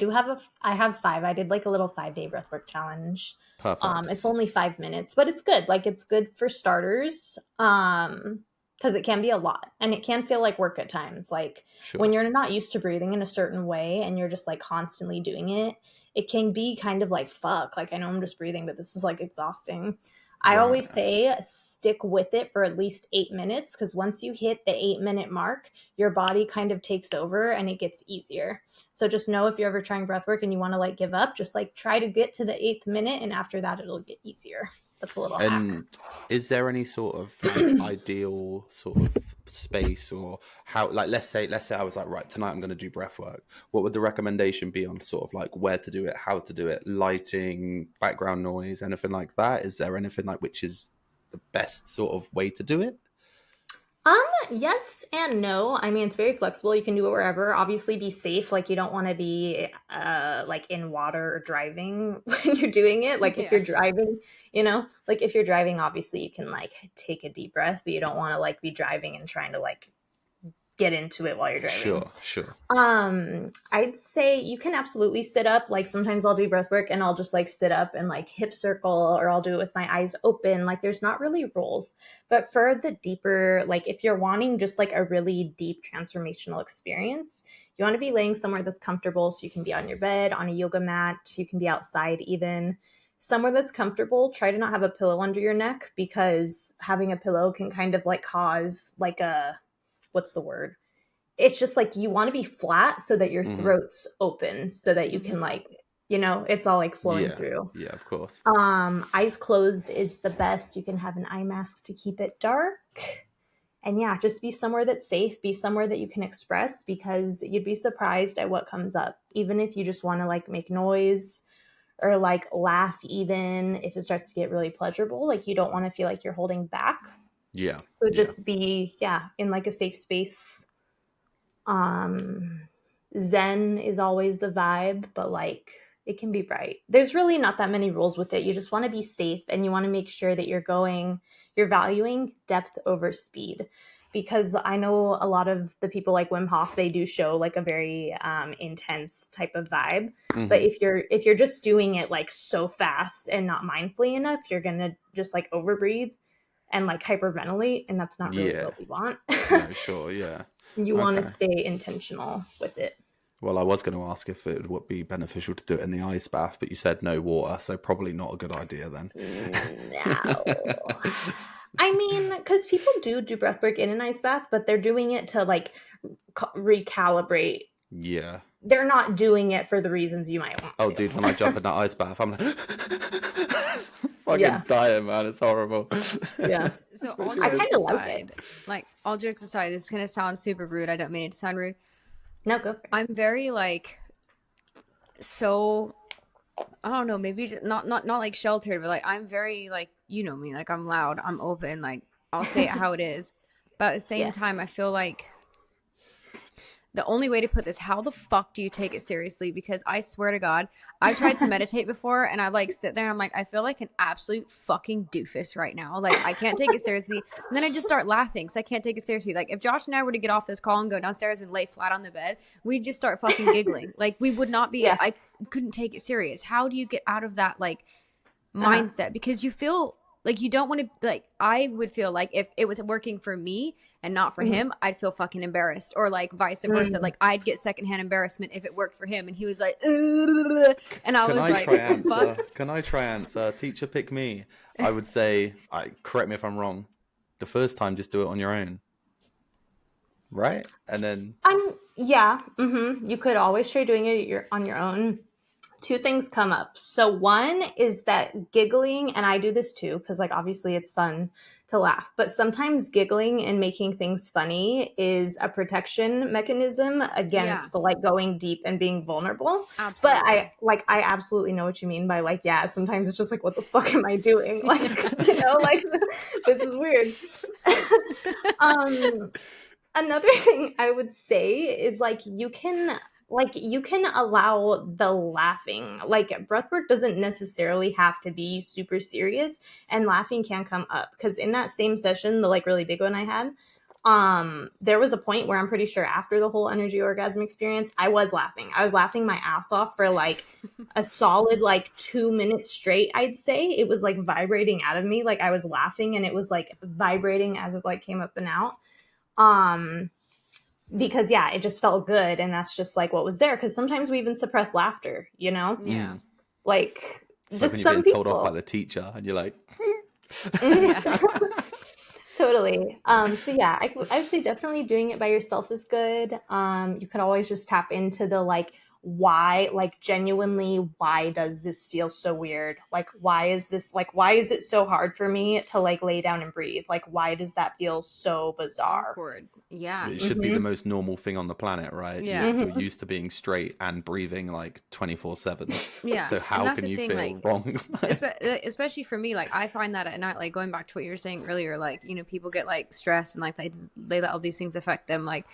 have 5. I did like a little 5-day breathwork challenge. Perfect. It's only 5 minutes, but it's good. Like it's good for starters. Because it can be a lot, and it can feel like work at times. Like when you're not used to breathing in a certain way and you're just like constantly doing it, it can be kind of like, fuck, like I know I'm just breathing, but this is like exhausting. I always say stick with it for at least 8 minutes, because once you hit the 8-minute mark, your body kind of takes over and it gets easier. So just know if you're ever trying breath work and you want to like give up, just like try to get to the 8th minute, and after that it'll get easier. That's a little hack. Is there any sort of like ideal sort of space, or how, like let's say I was like, right, tonight I'm going to do breath work, what would the recommendation be on sort of like where to do it, how to do it, lighting, background noise, anything like that? Is there anything like which is the best sort of way to do it? Yes and no. I mean, it's very flexible. You can do it wherever. Obviously, be safe. Like, you don't want to be like in water or driving when you're doing it. Like, if you're driving, like if you're driving, obviously you can like take a deep breath, but you don't want to like be driving and trying to like get into it while you're driving. Sure. I'd say you can absolutely sit up. Like sometimes I'll do breath work and I'll just like sit up and like hip circle, or I'll do it with my eyes open. Like there's not really rules. But for the deeper, like if you're wanting just like a really deep transformational experience, you want to be laying somewhere that's comfortable. So you can be on your bed, on a yoga mat, you can be outside even. Somewhere that's comfortable. Try to not have a pillow under your neck, because having a pillow can kind of like cause like a, what's the word? It's just like you want to be flat so that your throat's open, so that you can like, it's all like flowing through. Yeah, of course. Eyes closed is the best. You can have an eye mask to keep it dark. And yeah, just be somewhere that's safe, be somewhere that you can express, because you'd be surprised at what comes up. Even if you just want to like make noise or like laugh, even if it starts to get really pleasurable, like you don't want to feel like you're holding back. Yeah. So just be, in like a safe space. Zen is always the vibe, but like it can be bright. There's really not that many rules with it. You just want to be safe, and you want to make sure that you're valuing depth over speed. Because I know a lot of the people like Wim Hof, they do show like a very intense type of vibe. But if you're just doing it like so fast and not mindfully enough, you're gonna just like overbreathe and like hyperventilate, and that's not really what we want. No, sure, yeah. You want to stay intentional with it. Well, I was going to ask if it would be beneficial to do it in the ice bath, but you said no water, so probably not a good idea then. No. I mean, because people do breathwork in an ice bath, but they're doing it to like recalibrate. Yeah. They're not doing it for the reasons you might want to. Oh, dude, when I jump in that ice bath, I'm like... fucking dying, man. It's horrible. Yeah. So all jokes aside, like all jokes aside, it's gonna sound super rude. I don't mean it to sound rude. No, go for it. I'm very like so I don't know, maybe just not like sheltered, but like I'm very like, you know me, like I'm loud, I'm open, like I'll say it how it is. But at the same Yeah. time, I feel like the only way to put this, how the fuck do you take it seriously? Because I swear to God, I've tried to meditate before and I like sit there and I'm like, I feel like an absolute fucking doofus right now. Like, I can't take it seriously. And then I just start laughing because I can't take it seriously. Like, if Josh and I were to get off this call and go downstairs and lay flat on the bed, we'd just start fucking giggling. Like, we would not be, Yeah. I couldn't take it serious. How do you get out of that, like, Uh-huh. mindset? Because you feel like you don't want to, like, I would feel like if it was working for me and not for him, I'd feel fucking embarrassed, or like vice versa. Like, I'd get secondhand embarrassment if it worked for him and he was like, ugh, and I Can was I like, try fuck. answer? Can I try answer? Teacher, pick me. I would say, correct me if I'm wrong. The first time, just do it on your own, right? And then Yeah. You could always try doing it on your own. Two things come up. So one is that giggling, and I do this too, because like obviously it's fun to laugh, but sometimes giggling and making things funny is a protection mechanism against like going deep and being vulnerable. But Absolutely. I absolutely know what you mean by like, yeah, sometimes it's just like, what the fuck am I doing? Like, you know, like this is weird. Another thing I would say is like you can allow the laughing. Like breathwork doesn't necessarily have to be super serious, and laughing can come up, because in that same session, the like really big one I had, there was a point where I'm pretty sure after the whole energy orgasm experience, I was laughing my ass off for like a solid like 2 minutes straight. I'd say it was like vibrating out of me, like I was laughing and it was like vibrating as it like came up and out. Because yeah, it just felt good, and that's just like what was there, because sometimes we even suppress laughter, you know. Yeah. Like it's like just when you're some being told off by people. the teacher, and you're like, Yeah. Totally. So yeah, I would say definitely doing it by yourself is good. You could always just tap into the like, why, like genuinely, why does this feel so weird? Like, why is it so hard for me to like lay down and breathe? Like, why does that feel so bizarre? Awkward. Yeah. it should be the most normal thing on the planet, right? Yeah. You're used to being straight and breathing like 24/7. Yeah. So And how that's can the you thing, feel like, wrong? especially for me, like I find that at night, like going back to what you were saying earlier, like, you know, people get like stressed and like they let all these things affect them. Like,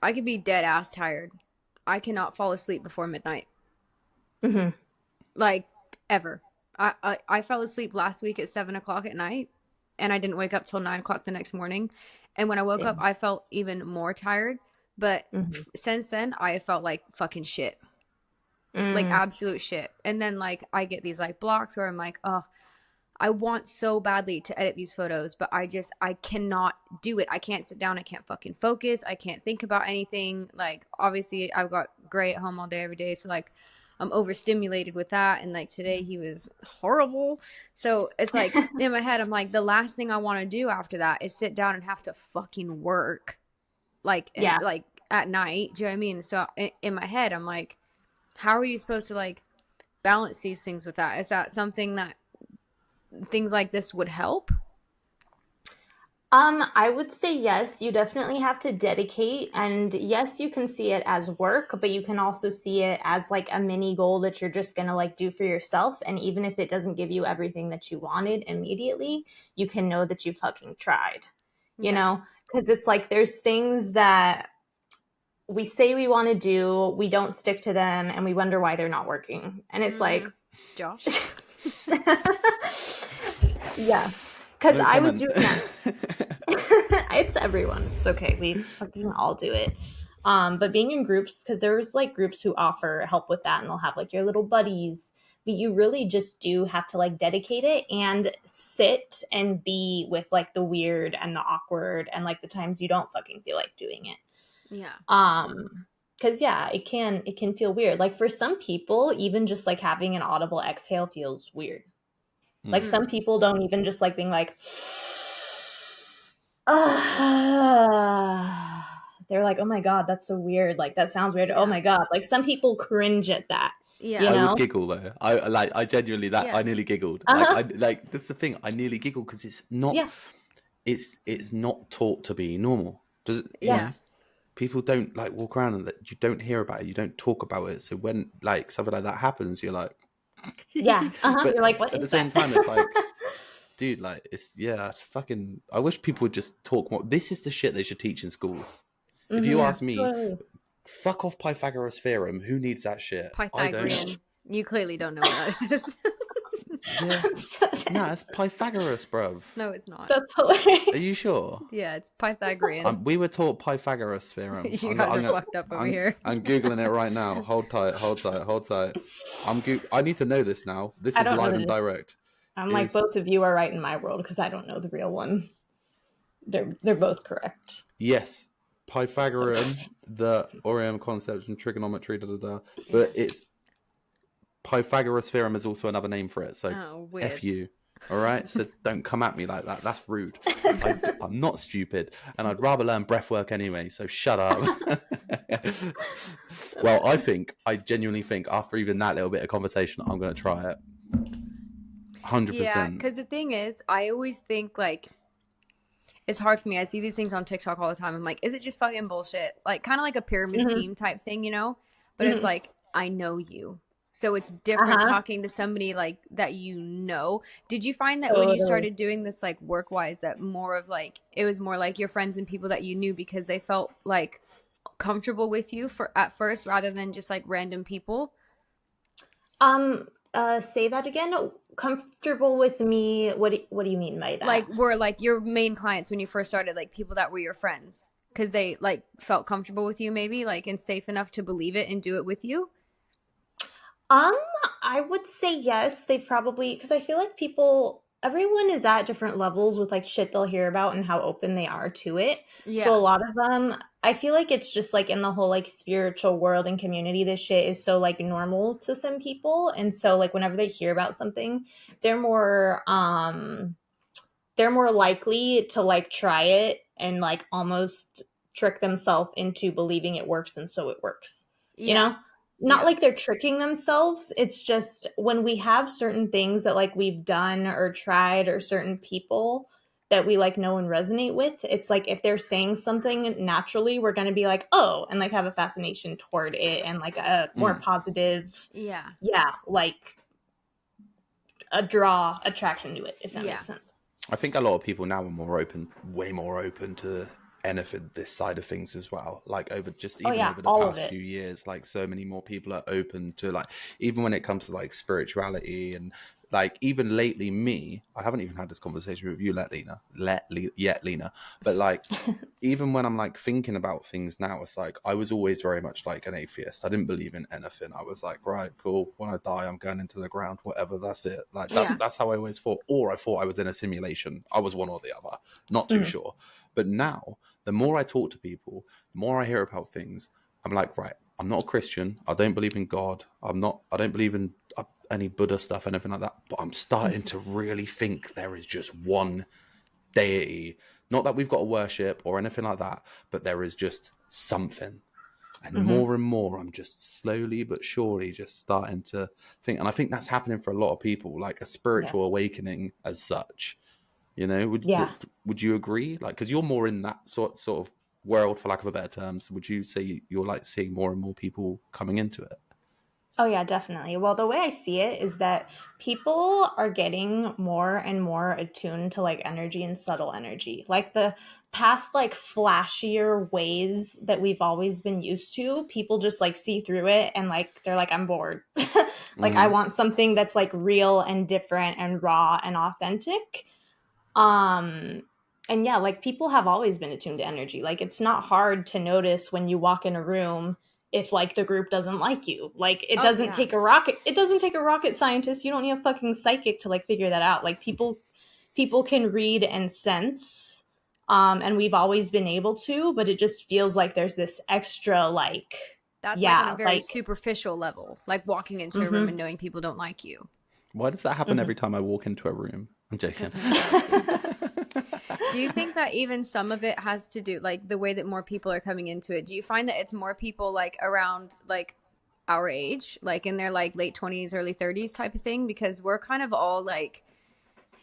I could be dead ass tired, I cannot fall asleep before midnight, like, ever. I fell asleep last week at 7 o'clock at night, and I didn't wake up till 9 o'clock the next morning. And when I woke up, Damn. I felt even more tired. But since then, I have felt like fucking shit, like absolute shit. And then like I get these like blocks where I'm like, oh, I want so badly to edit these photos, but I cannot do it. I can't sit down. I can't fucking focus. I can't think about anything. Like, obviously, I've got Gray at home all day, every day. So, like, I'm overstimulated with that. And, like, today he was horrible. So, it's like, in my head, I'm like, the last thing I want to do after that is sit down and have to fucking work. Like, and, Yeah. like, at night. Do you know what I mean? So, in my head, I'm like, how are you supposed to, like, balance these things with that? Is that something that things like this would help? I would say yes, you definitely have to dedicate, and yes, you can see it as work, but you can also see it as like a mini goal that you're just gonna like do for yourself. And even if it doesn't give you everything that you wanted immediately, you can know that you fucking tried, you know? Because it's like there's things that we say we want to do, we don't stick to them, and we wonder why they're not working. And it's like, Josh. yeah, because No I was comment. doing that. It's everyone. It's okay. We fucking all do it. But being in groups, because there's like groups who offer help with that, and they'll have like your little buddies. But you really just do have to like dedicate it and sit and be with like the weird and the awkward and like the times you don't fucking feel like doing it. Yeah. Because yeah, it can feel weird. Like for some people, even just like having an audible exhale feels weird. Like some people don't even just like being like, they're like, oh my God, that's so weird. Like that sounds weird. Oh my God. Like some people cringe at that. Yeah. You I would know? giggle though. I genuinely I nearly giggled. Like that's the thing. I nearly giggled because it's not. Yeah. It's not taught to be normal. Does it? You Yeah. know? people don't like walk around and that you don't hear about it, you don't talk about it. So when like something like that happens, you're like, Yeah. but You're like, what at the is same that? time, it's like, dude, like it's fucking. I wish people would just talk more. This is the shit they should teach in schools. If you ask me, Totally. fuck off Pythagoras theorem. Who needs that shit? I don't. Pythagorean. You clearly don't know what that is. Yeah. No, it's Pythagoras, bruv. No, it's not. That's hilarious. Are you sure? Yeah, it's Pythagorean. We were taught Pythagoras theorem. You guys are fucked up over here. I'm googling it right now. Hold tight. I need to know this now. This I is don't know live the- and direct. I'm like, Is- both of you are right in my world because I don't know the real one. They're both correct. Yes, Pythagorean, the Orion concept and trigonometry, but it's Pythagoras theorem is also another name for it. So weird. F you. All right, so don't come at me like that. That's rude. I'm not stupid, and I'd rather learn breathwork anyway. So shut up. Well, I genuinely think after even that little bit of conversation, I'm going to try it. 100%. Yeah, because the thing is, I always think like it's hard for me. I see these things on TikTok all the time. I'm like, is it just fucking bullshit? Like kind of like a pyramid scheme type thing, you know? But it's like, I know you. So it's different talking to somebody like that you know. Did you find that when you started doing this like work wise that more of like it was more like your friends and people that you knew because they felt like comfortable with you for at first rather than just like random people? Say that again. Comfortable with me. What do you mean by that? Like were like your main clients when you first started, like people that were your friends because they like felt comfortable with you maybe like and safe enough to believe it and do it with you? I would say yes. They've probably, because I feel like everyone is at different levels with like shit they'll hear about and how open they are to it. Yeah. So a lot of them, I feel like it's just like in the whole like spiritual world and community, this shit is so like normal to some people. And so like whenever they hear about something, they're more likely to like try it and like almost trick themselves into believing it works, and so it works. You know? Not like they're tricking themselves. It's just when we have certain things that like we've done or tried or certain people that we like know and resonate with, it's like if they're saying something naturally, we're going to be like, oh, and like have a fascination toward it and like a more positive, like a draw attraction to it, if that makes sense. I think a lot of people now are way more open to anything this side of things as well, like over just even over the past few years, like so many more people are open to like even when it comes to like spirituality and like even lately I haven't even had this conversation with you yet Lena, but like even when I'm like thinking about things now, it's like I was always very much like an atheist. I didn't believe in anything. I was like, right, cool, when I die I'm going into the ground, whatever, that's it. Like that's how I always thought, or I thought I was in a simulation. I was one or the other, not too sure. But now the more I talk to people, the more I hear about things, I'm like, right, I'm not a Christian. I don't believe in God. I don't believe in any Buddha stuff, anything like that. But I'm starting to really think there is just one deity. Not that we've got to worship or anything like that, but there is just something. And more, I'm just slowly but surely just starting to think. And I think that's happening for a lot of people, like a spiritual awakening as such. You know, would you agree? Like, because you're more in that sort of world, for lack of a better term. So would you say you're like seeing more and more people coming into it? Oh yeah, definitely. Well, the way I see it is that people are getting more and more attuned to like energy and subtle energy. Like the past like flashier ways that we've always been used to, people just like see through it and like they're like, I'm bored. Like I want something that's like real and different and raw and authentic. And yeah, like people have always been attuned to energy. Like it's not hard to notice when you walk in a room if like the group doesn't like you. Like it doesn't take a rocket scientist. You don't need a fucking psychic to like figure that out. Like people can read and sense. And we've always been able to, but it just feels like there's this extra like that's like on a very superficial level, like walking into a room and knowing people don't like you. Why does that happen every time I walk into a room? I'm joking. Do you think that even some of it has to do, like the way that more people are coming into it, do you find that it's more people like around like our age, like in their like late 20s, early 30s type of thing? Because we're kind of all like,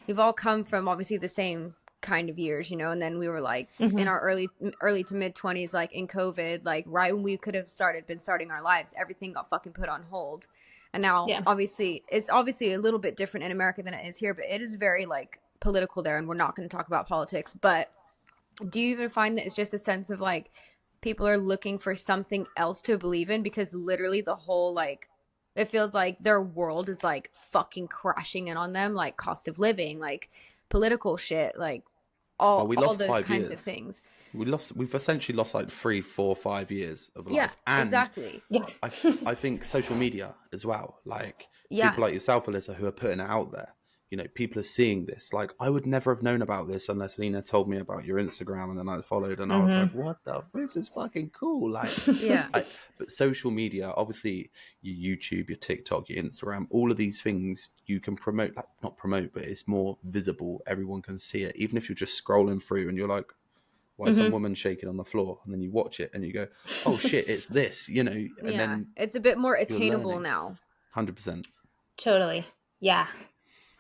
we've all come from obviously the same kind of years, you know, and then we were like Mm-hmm. in our early to mid 20s, like in COVID, like right when we could have been starting our lives, everything got fucking put on hold. And now obviously it's obviously a little bit different in America than it is here, but it is very like political there, and we're not going to talk about politics. But do you even find that it's just a sense of like people are looking for something else to believe in, because literally the whole like it feels like their world is like fucking crashing in on them, like cost of living, like political shit, like all those kinds of things. We've essentially lost like 3, 4, 5 years of life. Yeah, and exactly. Yeah. I think social media as well, like people like yourself, Alyssa, who are putting it out there, you know, people are seeing this. Like, I would never have known about this unless Lena told me about your Instagram, and then I followed, and I was like, what the, this is fucking cool. Like, but social media, obviously your YouTube, your TikTok, your Instagram, all of these things you can promote, like not promote, but it's more visible. Everyone can see it. Even if you're just scrolling through and you're like, why is some woman shaking on the floor? And then you watch it and you go, oh shit, it's this, you know? And then it's a bit more attainable now. 100%. Totally. Yeah.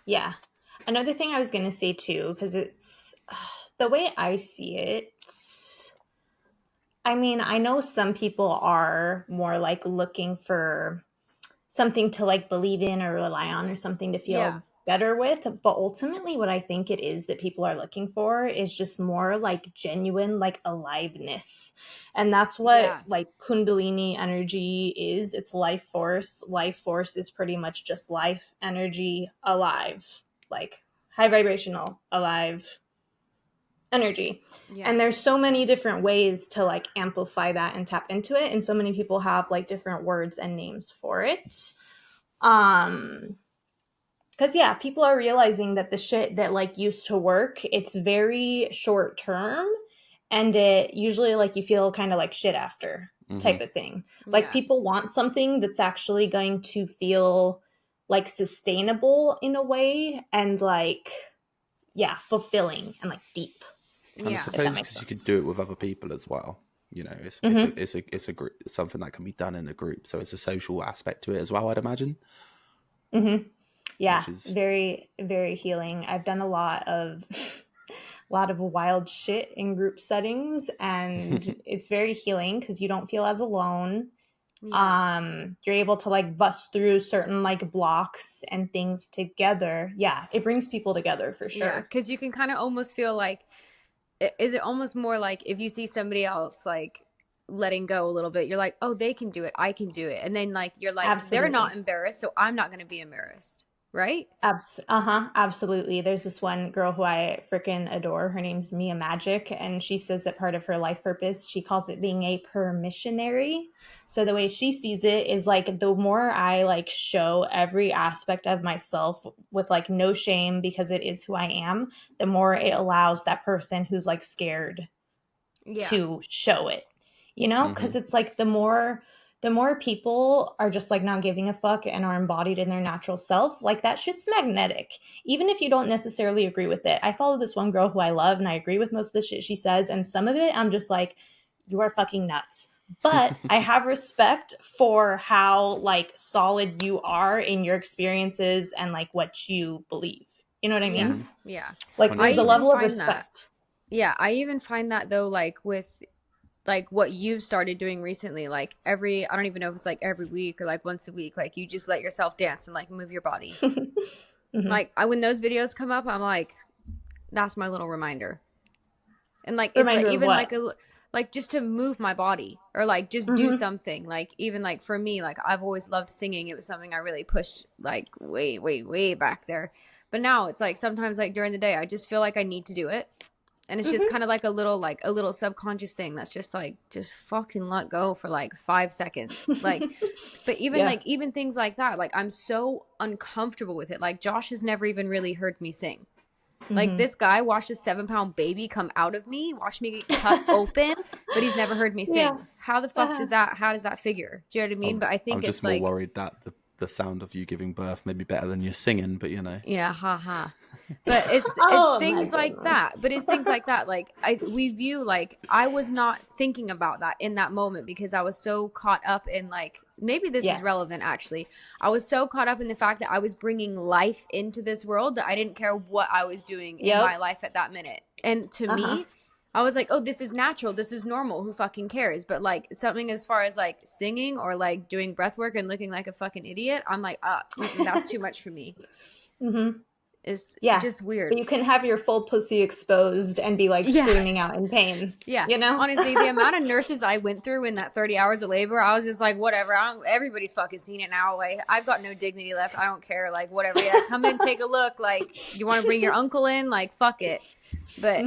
Yeah. Another thing I was going to say too, because it's the way I see it. I mean, I know some people are more like looking for something to like believe in or rely on, or something to feel better with. But ultimately what I think it is that people are looking for is just more like genuine, like aliveness. And that's what like Kundalini energy is. It's life force. Life force is pretty much just life energy, alive, like high vibrational, alive energy. And there's so many different ways to like amplify that and tap into it. And so many people have like different words and names for it. Because people are realizing that the shit that like used to work, it's very short term, and it usually like you feel kind of like shit after type of thing. Like people want something that's actually going to feel like sustainable in a way, and like fulfilling and like deep. And I suppose because you could do it with other people as well. You know, it's a group, something that can be done in a group, so it's a social aspect to it as well, I'd imagine. Yeah, very, very healing. I've done a lot of wild shit in group settings, and it's very healing because you don't feel as alone. You're able to like bust through certain like blocks and things together. It brings people together for sure. Because you can kind of almost feel like, is it almost more like if you see somebody else like letting go a little bit, you're like, oh, they can do it, I can do it, and then like you're like, absolutely, they're not embarrassed, so I'm not going to be embarrassed, right? Absolutely. There's this one girl who I freaking adore. Her name's Mia Magic, and she says that part of her life purpose, she calls it being a permissionary. So the way she sees it is like, the more I like show every aspect of myself with like no shame, because it is who I am, the more it allows that person who's like scared to show it, you know? Because it's like the more people are just like not giving a fuck and are embodied in their natural self, like that shit's magnetic, even if you don't necessarily agree with it. I follow this one girl who I love, and I agree with most of the shit she says, and some of it I'm just like, you are fucking nuts. But I have respect for how like solid you are in your experiences and like what you believe. You know what I mean? Like there's a level of respect. I even find that though, like with like what you've started doing recently, like I don't even know if it's like every week or like once a week, like you just let yourself dance and like move your body. Like when those videos come up, I'm like, that's my little reminder. And like it's like even like just to move my body, or like just do something. Like even like for me, like I've always loved singing. It was something I really pushed like way back there. But now it's like sometimes like during the day I just feel like I need to do it. And it's just kind of like a little subconscious thing that's just like, just fucking let go for like 5 seconds. Like, but even like, even things like that, like I'm so uncomfortable with it. Like Josh has never even really heard me sing. Like this guy watched a 7-pound baby come out of me, watched me get cut open, but he's never heard me sing. How the fuck does that figure? Do you know what I mean? But I think I'm just more worried that the sound of you giving birth may be better than your singing, but you know. Yeah, haha. But it's things like that. But it's things like that. Like we view, like I was not thinking about that in that moment because I was so caught up in like maybe this is relevant actually. I was so caught up in the fact that I was bringing life into this world that I didn't care what I was doing in my life at that minute. And to me, I was like, oh, this is natural. This is normal. Who fucking cares? But like something as far as like singing or like doing breath work and looking like a fucking idiot, I'm like, that's too much for me. It's just weird. But you can have your full pussy exposed and be like screaming out in pain. Yeah. You know? Honestly, the amount of nurses I went through in that 30 hours of labor, I was just like, whatever. Everybody's fucking seen it now. Like, I've got no dignity left. I don't care. Like, whatever. Yeah, come in, take a look. Like, you want to bring your uncle in? Like, fuck it. But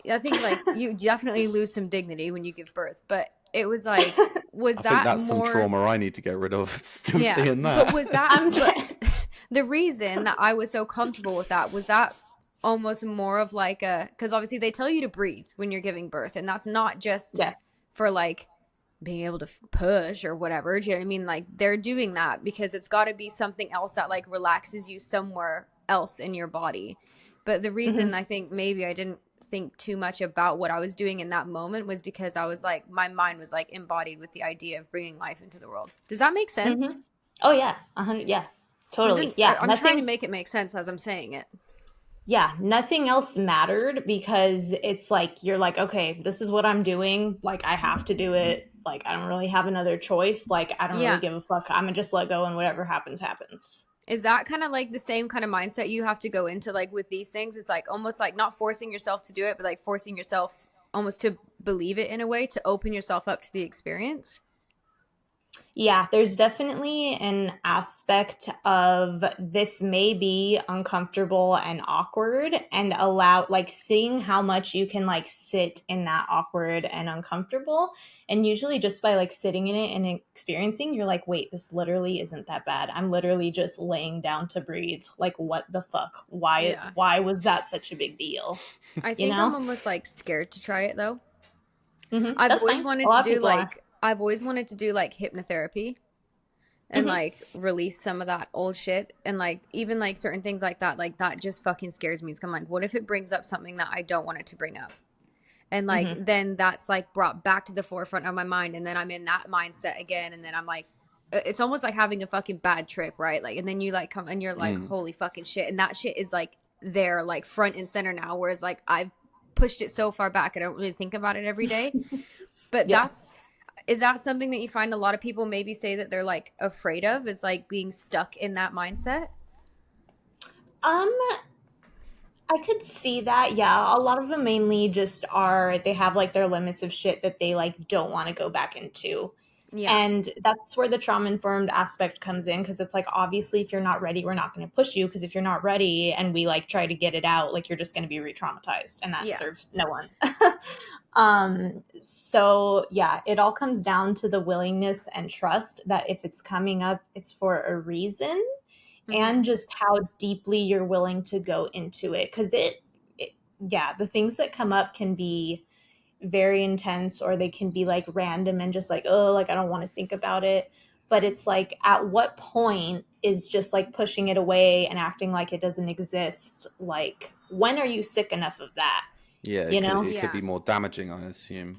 I think, like, you definitely lose some dignity when you give birth. But it was like, I think that's some trauma I need to get rid of. Still seeing that. But was that... The reason that I was so comfortable with that was that almost more of like because obviously they tell you to breathe when you're giving birth, and that's not just for like being able to push or whatever. Do you know what I mean? Like they're doing that because it's got to be something else that like relaxes you somewhere else in your body. But the reason I think maybe I didn't think too much about what I was doing in that moment was because I was like, my mind was like embodied with the idea of bringing life into the world. Does that make sense? Oh yeah, 100. Yeah. Totally. Yeah. I'm trying to make it make sense as I'm saying it. Yeah. Nothing else mattered because it's like, you're like, okay, this is what I'm doing. Like, I have to do it. Like, I don't really have another choice. Like, I don't really give a fuck. I'm going to just let go and whatever happens, happens. Is that kind of like the same kind of mindset you have to go into like with these things? It's like almost like not forcing yourself to do it, but like forcing yourself almost to believe it in a way, to open yourself up to the experience? Yeah, there's definitely an aspect of this may be uncomfortable and awkward, and allow like seeing how much you can like sit in that awkward and uncomfortable. And usually just by like sitting in it and experiencing, you're like, wait, this literally isn't that bad. I'm literally just laying down to breathe. Like, what the fuck? Why was that such a big deal? I think I'm almost like scared to try it though. I've always wanted to do like hypnotherapy and like release some of that old shit, and like even like certain things like that just fucking scares me. It's kind of like, what if it brings up something that I don't want it to bring up? And like then that's like brought back to the forefront of my mind, and then I'm in that mindset again, and then I'm like, it's almost like having a fucking bad trip, right? Like, and then you like come and you're like, holy fucking shit, and that shit is like there like front and center now, whereas like I've pushed it so far back I don't really think about it every day. But is that something that you find a lot of people maybe say that they're like afraid of, is like being stuck in that mindset? I could see that. Yeah. A lot of them mainly just they have like their limits of shit that they like don't want to go back into. Yeah. And that's where the trauma-informed aspect comes in, because it's like, obviously, if you're not ready, we're not going to push you, because if you're not ready and we like try to get it out, like you're just going to be re-traumatized, and that serves no one. So yeah, it all comes down to the willingness and trust that if it's coming up, it's for a reason, and just how deeply you're willing to go into it. Because the things that come up can be very intense, or they can be like random and just like, oh, like I don't want to think about it. But it's like, at what point is just like pushing it away and acting like it doesn't exist? Like, when are you sick enough of that? Yeah, it could be more damaging, I assume.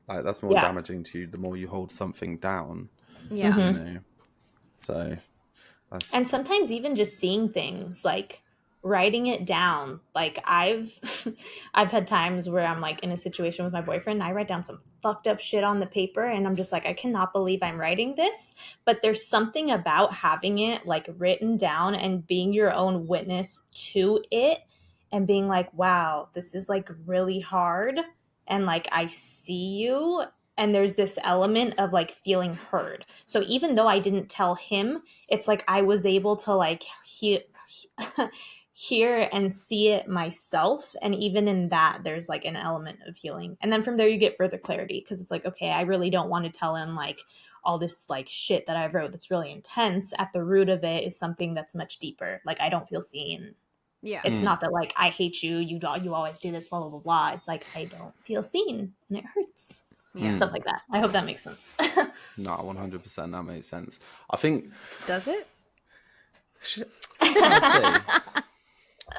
Like, that's more damaging to you the more you hold something down. Yeah. You know? So and sometimes even just seeing things, like writing it down. Like I've had times where I'm like in a situation with my boyfriend and I write down some fucked up shit on the paper, and I'm just like, I cannot believe I'm writing this. But there's something about having it like written down and being your own witness to it, and being like, wow, this is like really hard, and like I see you. And there's this element of like feeling heard. So even though I didn't tell him, it's like I was able to like hear and see it myself. And even in that, there's like an element of healing. And then from there, you get further clarity, because it's like, okay, I really don't want to tell him like all this like shit that I wrote that's really intense. At the root of it is something that's much deeper. Like, I don't feel seen. Yeah. It's not that like, I hate you, you always do this, blah, blah, blah, blah. It's like, I don't feel seen, and it hurts. Yeah. Stuff like that. I hope that makes sense. No, 100% that makes sense. I think... Does it?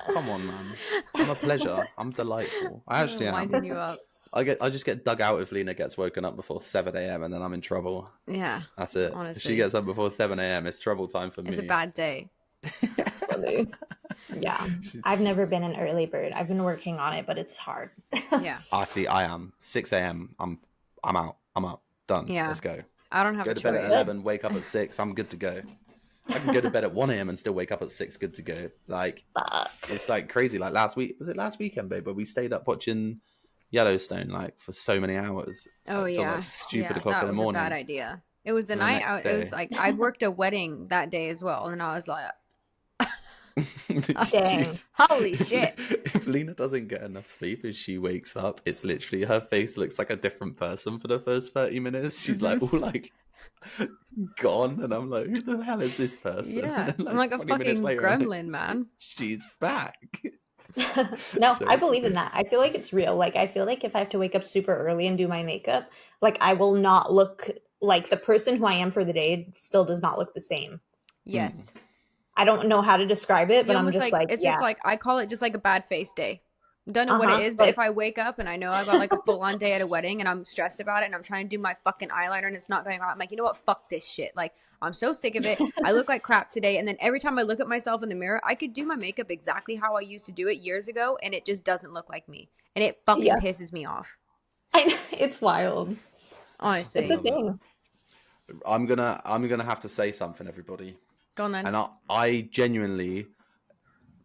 Come on, man. I'm a pleasure. I'm delightful. I actually am. Winding you up. I just get dug out if Lena gets woken up before 7 a.m. and then I'm in trouble. Yeah. That's it. Honestly. If she gets up before 7 a.m., it's trouble time for me. It's a bad day. That's funny. Yeah. I've never been an early bird. I've been working on it, but it's hard. Yeah. See, I am. 6 a.m. I'm out. I'm up. Done. Yeah. Let's go. I don't have Go a to bed choice. at 11, wake up at 6. I'm good to go. I can go to bed at 1 a.m. and still wake up at 6. Good to go. Like, Fuck. it's like crazy. Like last weekend, babe? But we stayed up watching Yellowstone like for so many hours. Oh till, yeah. like, stupid yeah, o'clock that in the was morning. a bad idea. It was the And the night next out. It was day- like I worked a wedding that day as well, and I was like, Dang. Dude, holy shit. If Lena doesn't get enough sleep and she wakes up, it's literally her face looks like a different person for the first 30 minutes. She's like all like gone, and I'm like, who the hell is this person? Yeah, And then, I'm like a 20 minutes fucking later, I'm like, gremlin, man. she's back. No, So I it's- believe in that. I feel like it's real. Like, I feel like if I have to wake up super early and do my makeup, like, I will not look like the person who I am for the day still does not look the same. Yes. I don't know how to describe it, but You I'm almost just like, it's yeah. just like I call it just like a bad face day. Don't know what it is, but like- if I wake up and I know I've got like a full on day at a wedding and I'm stressed about it and I'm trying to do my fucking eyeliner and it's not going out, I'm like, you know what? Fuck this shit. Like, I'm so sick of it. I look like crap today. And then every time I look at myself in the mirror, I could do my makeup exactly how I used to do it years ago and it just doesn't look like me. And it fucking Yeah. pisses me off. It's wild. Honestly. It's a thing. I'm gonna have to say something, everybody. Go on then. And I genuinely,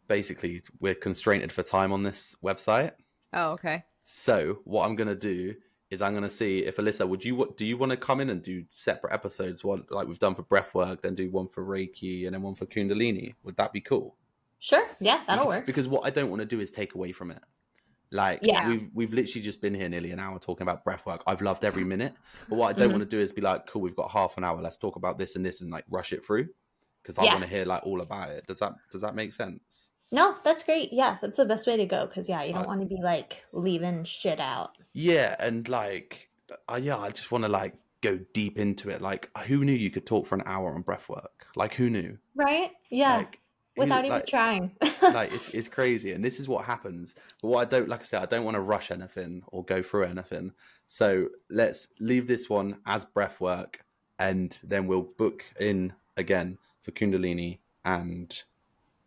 basically, we're constrained for time on this website. Oh, okay. So what I'm gonna do is I'm gonna see if Alyssa, do you want to come in and do separate episodes, one like we've done for breathwork, then do one for Reiki, and then one for Kundalini? Would that be cool? Sure. Yeah, that'll work. Because what I don't want to do is take away from it. Like, Yeah. we've literally just been here nearly an hour talking about breathwork. I've loved every minute, but what I don't want to do is be like, cool, we've got half an hour, let's talk about this and this, and like rush it through, because I Yeah. want to hear like all about it. Does that make sense? No, that's great. Yeah, that's the best way to go. Because, yeah, you don't want to be, like, leaving shit out. Yeah, and like, I just want to like go deep into it. Like, who knew you could talk for an hour on breathwork? Like, who knew? Right? Yeah. Like, Without even trying. Like, it's crazy, and this is what happens. But what I don't, like I said, I don't want to rush anything or go through anything. So let's leave this one as breathwork, and then we'll book in again for Kundalini and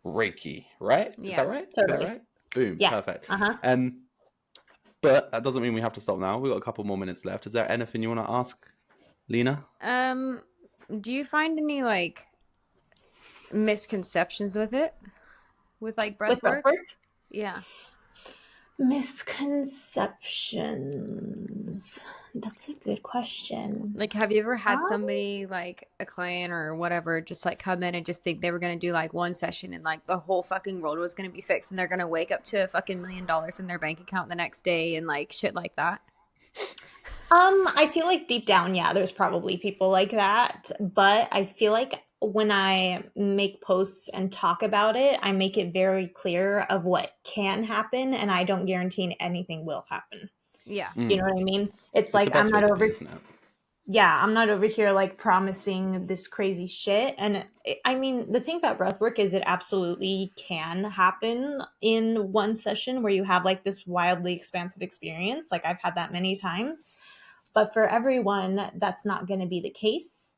Reiki. Right? Is Yeah, that right? totally. Is that right? Boom. Yeah. Perfect. Uh-huh. But that doesn't mean we have to stop now. We've got a couple more minutes left. Is there anything you want to ask, Lena? Do you find any like misconceptions with it? With like With breathwork? breathwork? Yeah. Misconceptions. That's a good question. Like, have you ever had somebody, like a client or whatever, just like come in and just think they were going to do like one session and like the whole fucking world was going to be fixed and they're going to wake up to a fucking $1 million in their bank account the next day and like shit like that? I feel like deep down, yeah, there's probably people like that. But I feel like when I make posts and talk about it, I make it very clear of what can happen, and I don't guarantee anything will happen. Yeah. You know what I mean? It's the like best I'm way not to over. be, isn't it? Yeah, I'm not over here like promising this crazy shit. And I mean, the thing about breathwork is it absolutely can happen in one session where you have like this wildly expansive experience. Like I've had that many times, but for everyone, that's not going to be the case.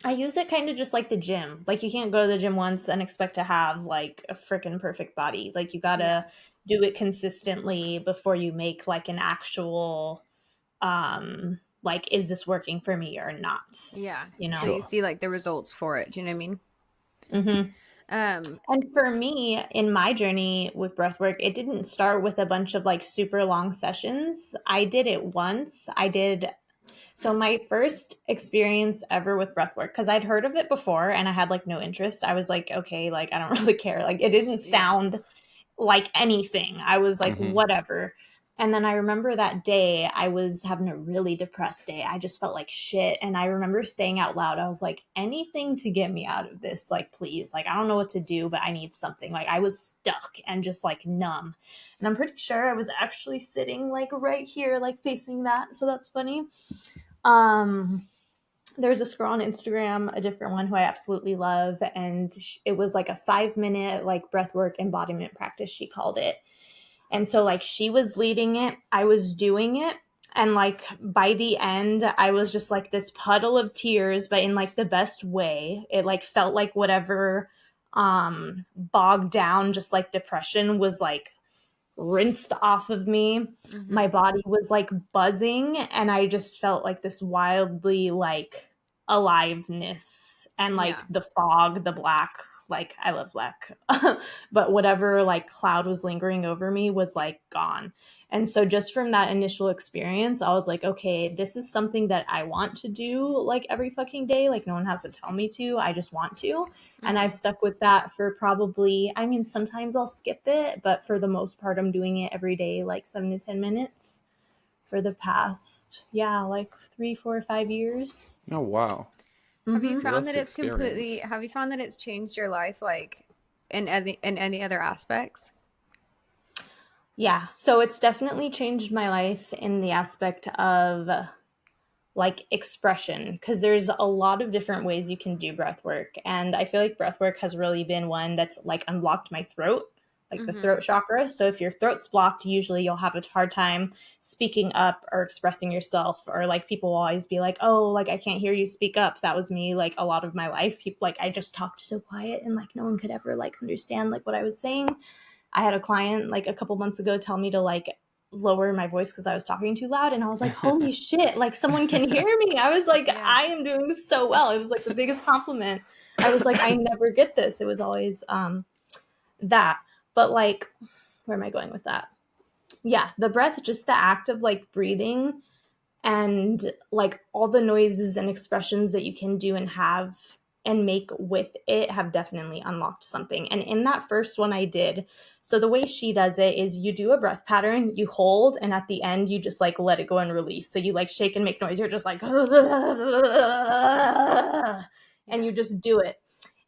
I use it kind of just like the gym. Like you can't go to the gym once and expect to have like a freaking perfect body. Like you gotta do it consistently before you make like an actual like, is this working for me or not? Yeah. You know? So you see like the results for it. Do you know what I mean? Mm-hmm. Um, And for me, in my journey with breathwork, it didn't start with a bunch of like super long sessions. I did it once. So my first experience ever with breathwork, because I'd heard of it before and I had like no interest. I was like, okay, like I don't really care. Like it didn't sound like anything. I was like, whatever. And then I remember that day I was having a really depressed day. I just felt like shit. And I remember saying out loud, I was like, anything to get me out of this, like, please. Like, I don't know what to do, but I need something. Like, I was stuck and just like numb. And I'm pretty sure I was actually sitting like right here, like facing that. So that's funny. there's this girl on Instagram, a different one who I absolutely love, and it was like a 5-minute like breathwork embodiment practice, she called it. And so like she was leading it, I was doing it, and like by the end I was just like this puddle of tears, but in like the best way. It like felt like whatever bogged down just like depression was like rinsed off of me. Mm-hmm. My body was like buzzing, and I just felt like this wildly like aliveness, and like the fog, the black, like I love black, but whatever like cloud was lingering over me was like gone. And so just from that initial experience, I was like, okay, this is something that I want to do like every fucking day. Like no one has to tell me to, I just want to. Mm-hmm. And I've stuck with that for probably, I mean, sometimes I'll skip it, but for the most part, I'm doing it every day, like 7 to 10 minutes for the past, like 3, 4, 5 years. Oh, wow. Have you found that it's have you found that it's changed your life, like in any other aspects? Yeah, so it's definitely changed my life in the aspect of like expression, because there's a lot of different ways you can do breath work. And I feel like breath work has really been one that's like unblocked my throat, like the throat chakra. So if your throat's blocked, usually you'll have a hard time speaking up or expressing yourself, or like people will always be like, oh, like I can't hear you speak up. That was me like a lot of my life. People like I just talked so quiet and like no one could ever like understand like what I was saying. I had a client like a couple months ago tell me to like lower my voice because I was talking too loud, and I was like, holy shit, like someone can hear me. I was like, I am doing so well. It was like the biggest compliment. I was like, I never get this. It was always that. But like, where am I going with that? Yeah, the breath, just the act of like breathing and like all the noises and expressions that you can do and have and make with it have definitely unlocked something. And in that first one I did, so the way she does it is you do a breath pattern, you hold, and at the end you just like let it go and release. So you like shake and make noise. You're just like, and you just do it.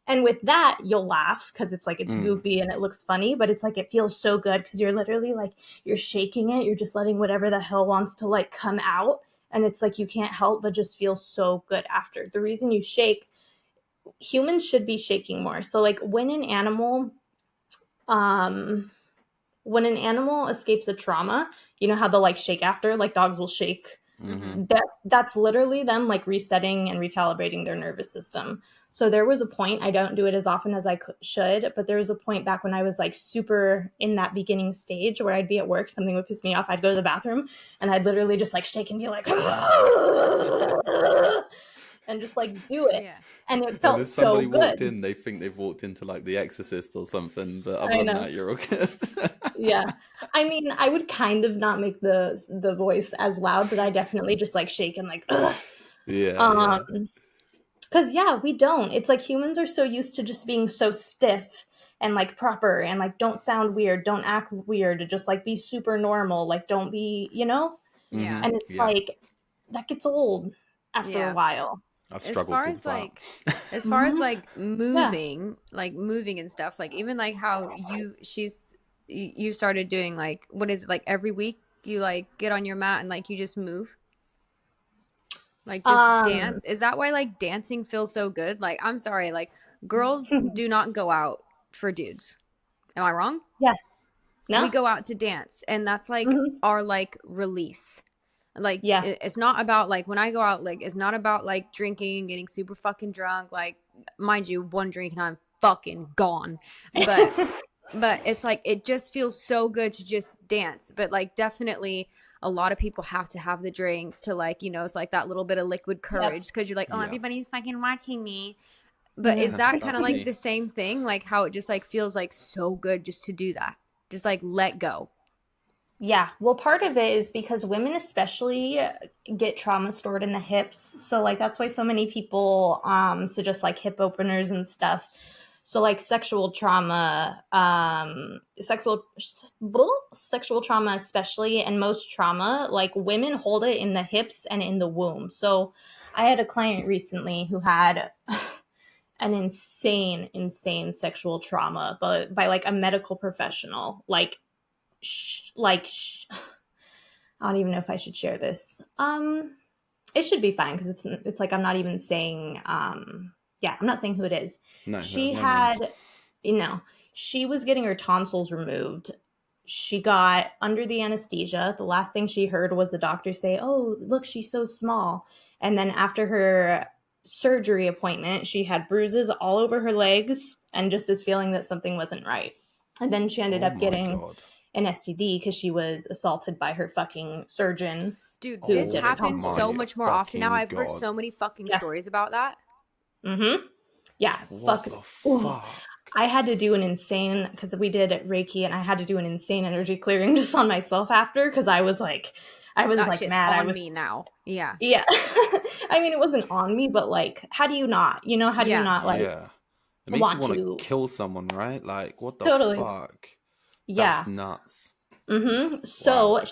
And with that, you'll laugh because it's like it's goofy and it looks funny, but it's like it feels so good because you're literally like you're shaking it. You're just letting whatever the hell wants to like come out. And it's like you can't help but just feel so good after. The reason you shake, humans should be shaking more. So like when an animal escapes a trauma, you know how they'll like shake after, like dogs will shake. Mm-hmm. That's literally them like resetting and recalibrating their nervous system. So there was a point, I don't do it as often as I should, but there was a point back when I was like super in that beginning stage where I'd be at work, something would piss me off, I'd go to the bathroom and I'd literally just like shake and be like and just like do it. Yeah. And it felt so good. Somebody walked in, they think they've walked into like The Exorcist or something, but other than that, you're okay. Yeah. I mean, I would kind of not make the voice as loud, but I definitely just like shake and like, ugh. Yeah. Because we don't. It's like humans are so used to just being so stiff and like proper and like don't sound weird, don't act weird, just like be super normal, like don't be, Yeah. And it's like that gets old after a while. As far as like moving, like moving and stuff, like even like how you started doing like, what is it, like every week you like get on your mat and like you just move, like just dance? Is that why like dancing feels so good? Like, I'm sorry, like girls do not go out for dudes. Am I wrong? Yeah. No. We go out to dance, and that's like our like release. Like, it's not about like when I go out, like it's not about like drinking and getting super fucking drunk. Like, mind you, one drink and I'm fucking gone. But it's like it just feels so good to just dance. But like definitely a lot of people have to have the drinks to like, it's like that little bit of liquid courage because you're like, oh, everybody's fucking watching me. But is that kind of like the same thing? Like how it just like feels like so good just to do that, just like let go. Yeah. Well, part of it is because women especially get trauma stored in the hips. So like that's why so many people suggest like hip openers and stuff. So like sexual trauma, sexual trauma especially, and most trauma, like women hold it in the hips and in the womb. So I had a client recently who had an insane sexual trauma, but by like a medical professional, I don't even know if I should share this. It should be fine because it's like I'm not even saying I'm not saying who it is. No, She there's no names. had, she was getting her tonsils removed. She got under the anesthesia. The last thing she heard was the doctor say, "Oh, look, she's so small." And then after her surgery appointment, she had bruises all over her legs and just this feeling that something wasn't right. And then she ended up getting an STD because she was assaulted by her fucking surgeon. Dude, this happens so much more often now. I've heard so many fucking stories about that. Mm-hmm. Yeah. What the fuck? I had to do an insane, because we did Reiki, and I had to do an insane energy clearing just on myself after, because I was like shit's mad. On me now. Yeah. Yeah. I mean, it wasn't on me, but like, how do you not? How do you not like? Yeah. It makes you want to kill someone, right? Like, what the fuck? Yeah. That's nuts. Mm-hmm. So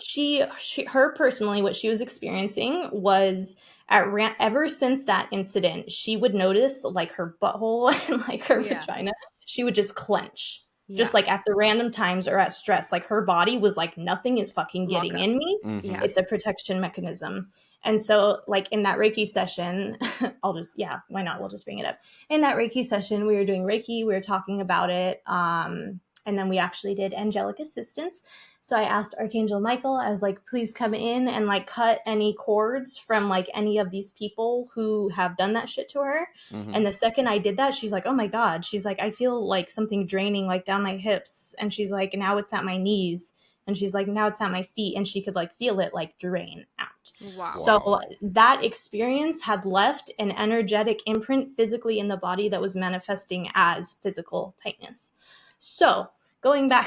her personally, what she was experiencing was ever since that incident, she would notice like her butthole and like her vagina, she would just clench. Just like at the random times or at stress, like her body was like, nothing is fucking getting in me. Mm-hmm. It's a protection mechanism. And so like in that Reiki session, why not? We'll just bring it up. In that Reiki session, we were doing Reiki, we were talking about it. And then we actually did angelic assistance. So I asked Archangel Michael, I was like, please come in and like cut any cords from like any of these people who have done that shit to her. Mm-hmm. And the second I did that, she's like, oh my God. She's like, I feel like something draining like down my hips. And she's like, now it's at my knees. And she's like, now it's at my feet. And she could like feel it like drain out. Wow. So that experience had left an energetic imprint physically in the body that was manifesting as physical tightness. So going back,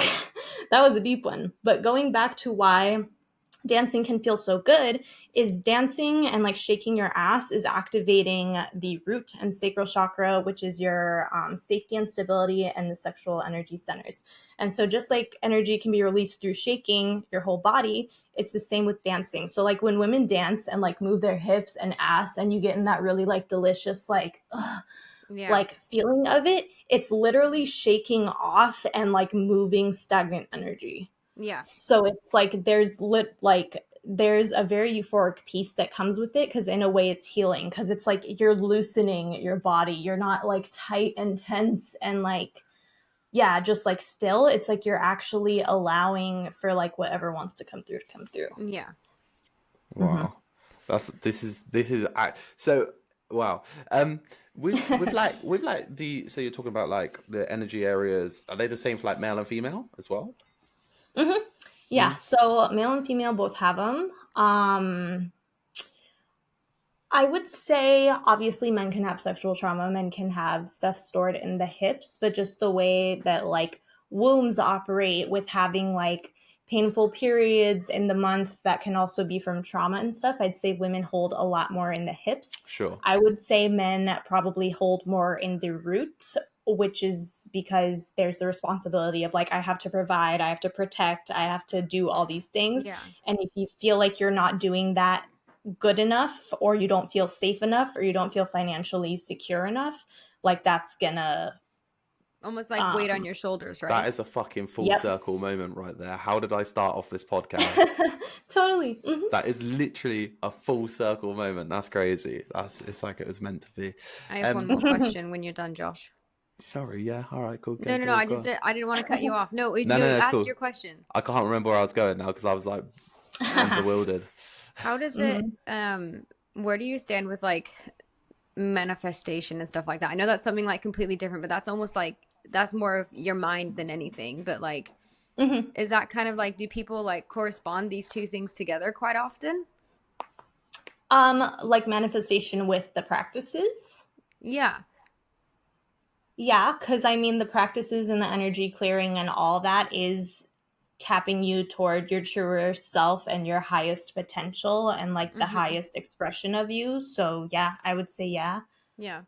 that was a deep one, but going back to why dancing can feel so good is dancing and like shaking your ass is activating the root and sacral chakra, which is your safety and stability and the sexual energy centers. And so just like energy can be released through shaking your whole body, it's the same with dancing. So like when women dance and like move their hips and ass and you get in that really like delicious like like feeling of it, it's literally shaking off and like moving stagnant energy. Yeah. So it's like there's a very euphoric piece that comes with it, because in a way it's healing, because it's like you're loosening your body. You're not like tight and tense and like just like still. It's like you're actually allowing for like whatever wants to come through to come through. Yeah. Wow. Mm-hmm. This is so wow. With the, so you're talking about like the energy areas, are they the same for like male and female as well? Mm-hmm. Yeah. So male and female both have them. I would say obviously men can have sexual trauma, men can have stuff stored in the hips, but just the way that like wombs operate with having like painful periods in the month that can also be from trauma and stuff, I'd say women hold a lot more in the hips. Sure. I would say men probably hold more in the root, which is because there's the responsibility of like, I have to provide, I have to protect, I have to do all these things. Yeah. And if you feel like you're not doing that good enough, or you don't feel safe enough, or you don't feel financially secure enough, like that's gonna almost like weight on your shoulders, right? That is a fucking full circle moment right there. How did I start off this podcast? Totally. Mm-hmm. That is literally a full circle moment. That's crazy. It's like it was meant to be. I have one more question when you're done, Josh. Sorry, yeah. All right, cool. No. I didn't want to cut you off. No, ask cool. your question. I can't remember where I was going now because I was like bewildered. How does it, where do you stand with like manifestation and stuff like that? I know that's something like completely different, but that's almost like, that's more of your mind than anything. But like, is that kind of like, do people like correspond these two things together quite often? Like manifestation with the practices? Yeah. Yeah, because I mean, the practices and the energy clearing and all that is tapping you toward your truer self and your highest potential and like the highest expression of you. So yeah, I would say yeah. Yeah.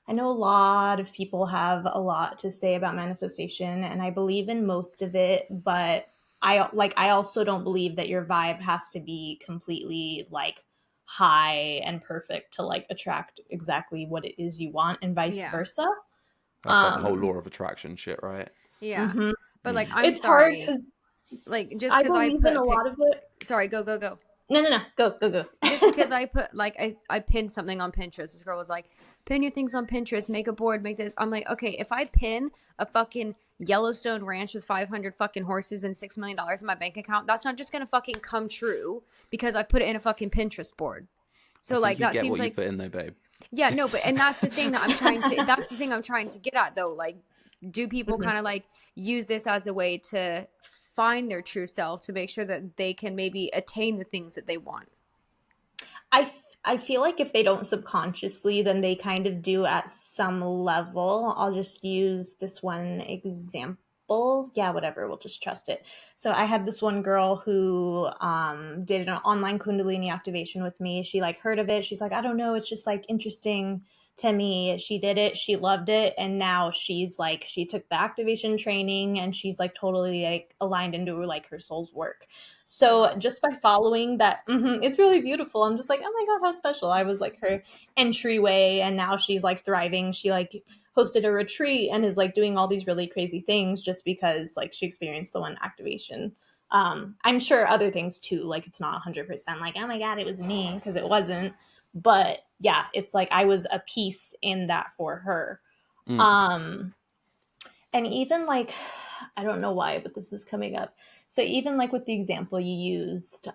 I know a lot of people have a lot to say about manifestation, and I believe in most of it, but I also don't believe that your vibe has to be completely like high and perfect to like attract exactly what it is you want, and vice versa. That's like the whole law of attraction shit, right? Yeah. But like, it's hard because like just I because believe in a lot of it. Sorry, go. No. Go. Just because I put like I pinned something on Pinterest. This girl was like, pin your things on Pinterest, make a board, make this. I'm like, okay, if I pin a fucking Yellowstone ranch with 500 fucking horses and $6 million in my bank account, that's not just gonna fucking come true because I put it in a fucking Pinterest board. So like you that get seems what like you put in there, babe. yeah, no, but and that's the thing that I'm trying to that's the thing I'm trying to get at though. Like, do people kind of like use this as a way to find their true self to make sure that they can maybe attain the things that they want? I feel like if they don't subconsciously, then they kind of do at some level. I'll just use this one example. Yeah, whatever. We'll just trust it. So I had this one girl who did an online Kundalini activation with me. She like heard of it. She's like, I don't know. It's just like interesting to me. She did it. She loved it. And now she's like, she took the activation training and she's like totally like aligned into like her soul's work. So just by following that, it's really beautiful. I'm just like, oh my God, how special. I was like her entryway and now she's like thriving. She like hosted a retreat and is like doing all these really crazy things just because like she experienced the one activation. I'm sure other things too, like it's not 100% like, oh my God, it was me, because it wasn't. But yeah, it's like I was a piece in that for her. And even like, I don't know why, but this is coming up. So even like with the example you used,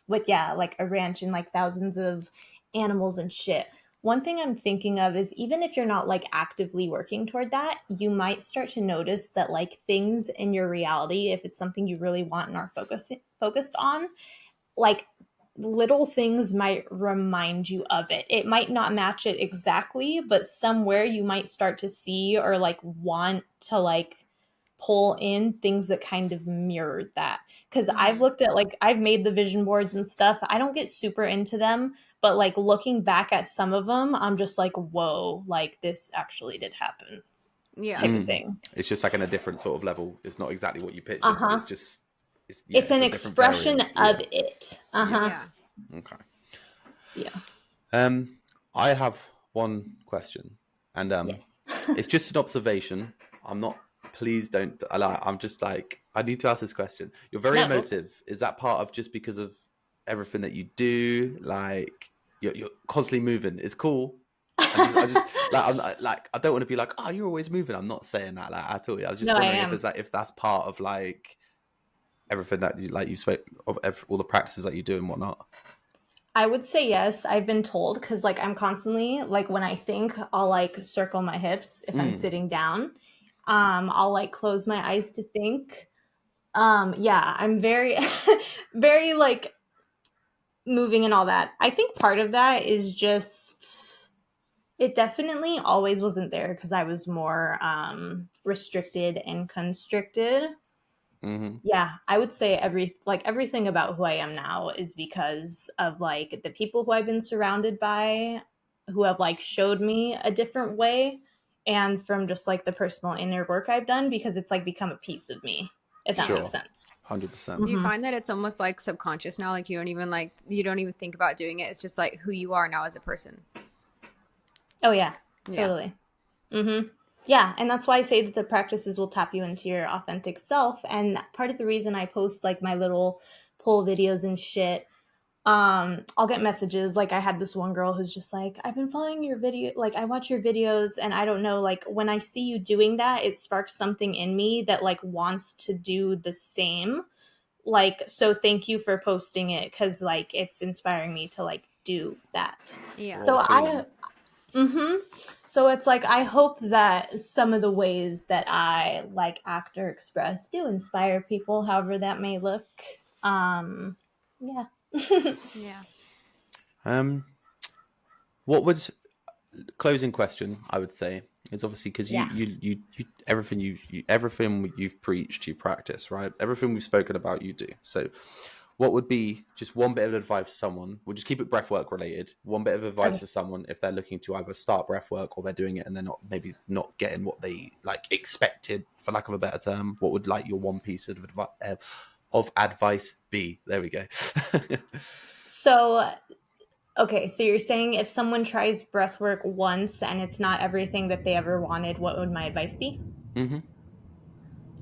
with like a ranch and like thousands of animals and shit. One thing I'm thinking of is even if you're not like actively working toward that, you might start to notice that like things in your reality, if it's something you really want and are focused on, like little things might remind you of it. It might not match it exactly, but somewhere you might start to see or like want to like pull in things that kind of mirror that. Because I've looked at like, I've made the vision boards and stuff. I don't get super into them, but like looking back at some of them, I'm just like, whoa, like this actually did happen. Yeah. Type of thing. It's just like in a different sort of level. It's not exactly what you pictured. It's just it's an expression of it. Yeah. Okay. Yeah. I have one question, and Yes. it's just an observation. I'm not. Please don't. I'm just like, I need to ask this question. You're very emotive. Is that part of just because of everything that you do? Like you're constantly moving. It's cool. I just like I don't want to be like, oh, you're always moving. I'm not saying that like at all. I was just wondering if it's like if that's part of like everything that you like. You spoke of all the practices that you do and whatnot. I would say yes. I've been told because like I'm constantly like when I think I'll like circle my hips if I'm sitting down. I'll like close my eyes to think. Yeah, I'm very, very like moving and all that. I think part of that is just, it definitely always wasn't there because I was more restricted and constricted. Yeah, I would say everything about who I am now is because of like the people who I've been surrounded by who have like showed me a different way, and from just like the personal inner work I've done, because it's like become a piece of me, if that makes sense. 100%. Do you find that it's almost like subconscious now? Like you don't even think about doing it. It's just like who you are now as a person. Oh yeah, totally. Yeah, and that's why I say that the practices will tap you into your authentic self. And part of the reason I post like my little poll videos and shit, I'll get messages. Like I had this one girl who's just like, I've been following your video, like I watch your videos and I don't know, like when I see you doing that, it sparks something in me that like wants to do the same. Like, so thank you for posting it, because like it's inspiring me to like do that. Yeah. So it's like I hope that some of the ways that I like act or express do inspire people, however that may look. Yeah. What would closing question I would say is obviously because you everything you've preached, you practice, right? Everything we've spoken about, you do. So what would be just one bit of advice for someone? We'll just keep it breathwork related. One bit of advice to someone if they're looking to either start breathwork or they're doing it and they're not getting what they like expected, for lack of a better term. What would like your one piece of advice be? There we go. So, okay, so you're saying if someone tries breathwork once and it's not everything that they ever wanted, what would my advice be?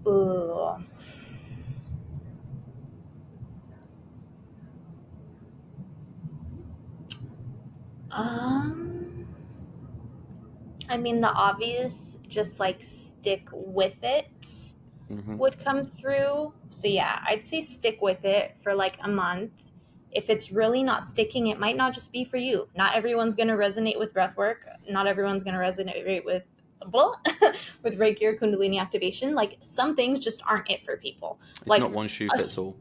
Ooh. Um, I mean, the obvious, just like stick with it would come through. So yeah, I'd say stick with it for like a month. If it's really not sticking, it might not just be for you. Not everyone's going to resonate with breathwork. Not everyone's going to resonate with with Reiki or Kundalini activation. Like some things just aren't it for people. It's Like not one shoe fits all.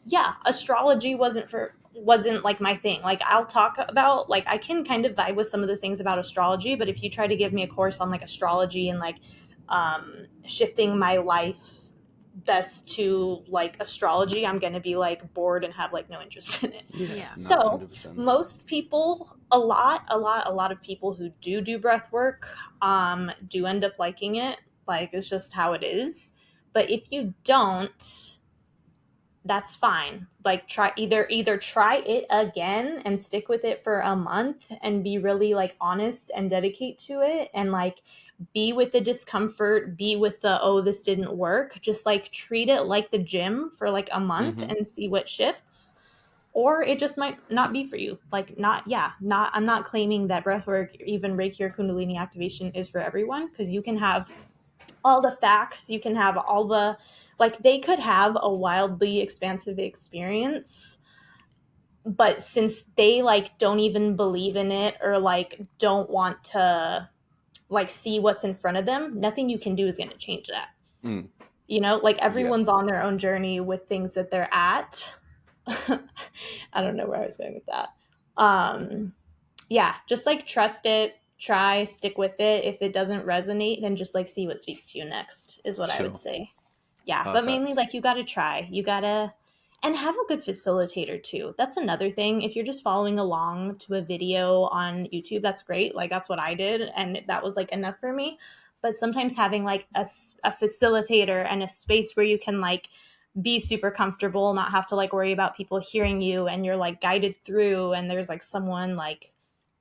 yeah, astrology wasn't like my thing. Like I'll talk about, like I can kind of vibe with some of the things about astrology, but if you try to give me a course on like astrology and like shifting my life best to like astrology, I'm gonna be like bored and have like no interest in it. Yeah. So 100%. most people, a lot of people who do breath work do end up liking it. Like it's just how it is. But if you don't, that's fine. Like try either try it again and stick with it for a month and be really like honest and dedicate to it, and like be with the discomfort, be with the, oh, this didn't work. Just like treat it like the gym for like a month and see what shifts. Or it just might not be for you. Like I'm not claiming that breathwork, even Reiki or Kundalini activation is for everyone, because you can have all the facts, you can have all the, like they could have a wildly expansive experience, but since they like don't even believe in it or like don't want to like see what's in front of them, nothing you can do is going to change that. You know, like everyone's on their own journey with things that they're at. I don't know where I was going with that. Yeah, just like trust it, try, stick with it. If it doesn't resonate, then just like see what speaks to you next is what I would say. Yeah, Perfect. but mainly like you got to try. You got to, and have a good facilitator too. That's another thing. If you're just following along to a video on YouTube, that's great. Like that's what I did, and that was like enough for me. But sometimes having like a facilitator and a space where you can like be super comfortable, not have to like worry about people hearing you, and you're like guided through, and there's like someone like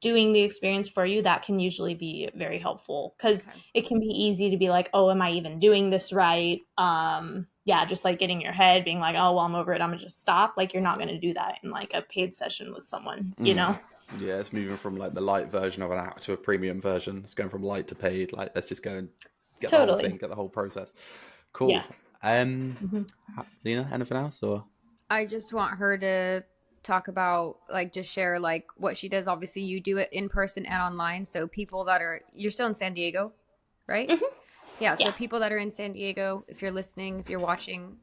doing the experience for you, that can usually be very helpful, because it can be easy to be like, oh, am I even doing this right? Yeah, just like getting your head being like, oh, well, I'm over it, I'm gonna just stop. Like you're not gonna do that in like a paid session with someone, you know? Yeah, it's moving from like the light version of an app to a premium version. It's going from light to paid. Like let's just go and get the whole thing, get the whole process. Cool. Yeah. Lena, anything else? Or I just want her to talk about, like, just share like what she does. Obviously you do it in person and online, so people that are, you're still in San Diego, right? Yeah, so people that are in San Diego, if you're listening, if you're watching,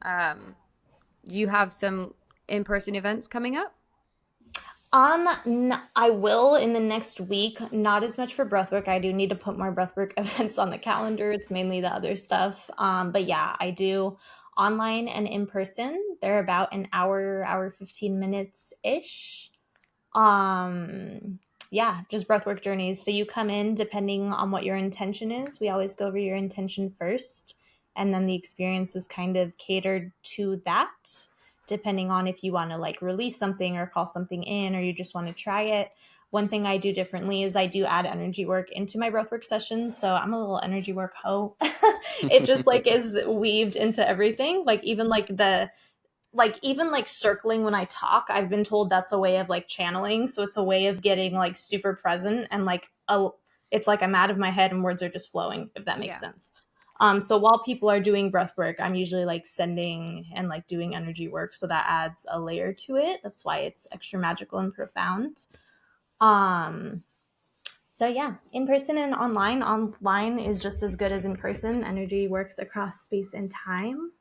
you have some in-person events coming up? I will in the next week. Not as much for breathwork. I do need to put more breathwork events on the calendar. It's mainly the other stuff. But yeah, I do online and in person. They're about an hour 15 minutes ish. Yeah, just breathwork journeys. So you come in depending on what your intention is. We always go over your intention first, and then the experience is kind of catered to that, depending on if you want to like release something or call something in, or you just want to try it. One thing I do differently is I do add energy work into my breathwork sessions. So I'm a little energy work hoe. It just like is weaved into everything. Like even like circling when I talk, I've been told that's a way of like channeling. So it's a way of getting like super present, and like it's like I'm out of my head and words are just flowing, if that makes sense. So while people are doing breath work, I'm usually like sending and like doing energy work. So that adds a layer to it. That's why it's extra magical and profound. So yeah, in person and online. Online is just as good as in person. Energy works across space and time.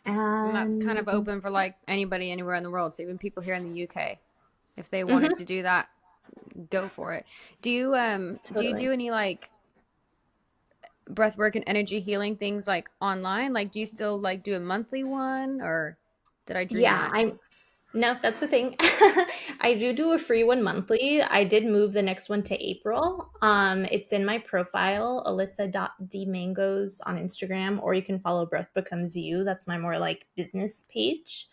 And that's kind of open for like anybody anywhere in the world. So even people here in the UK, if they wanted to do that, go for it. Do you do any like breath work and energy healing things like online? Like do you still like do a monthly one, or did I dream that? No, that's the thing. I do a free one monthly. I did move the next one to April. It's in my profile, Alyssa.Demangos on Instagram, or you can follow Breath Becomes You. That's my more like business page.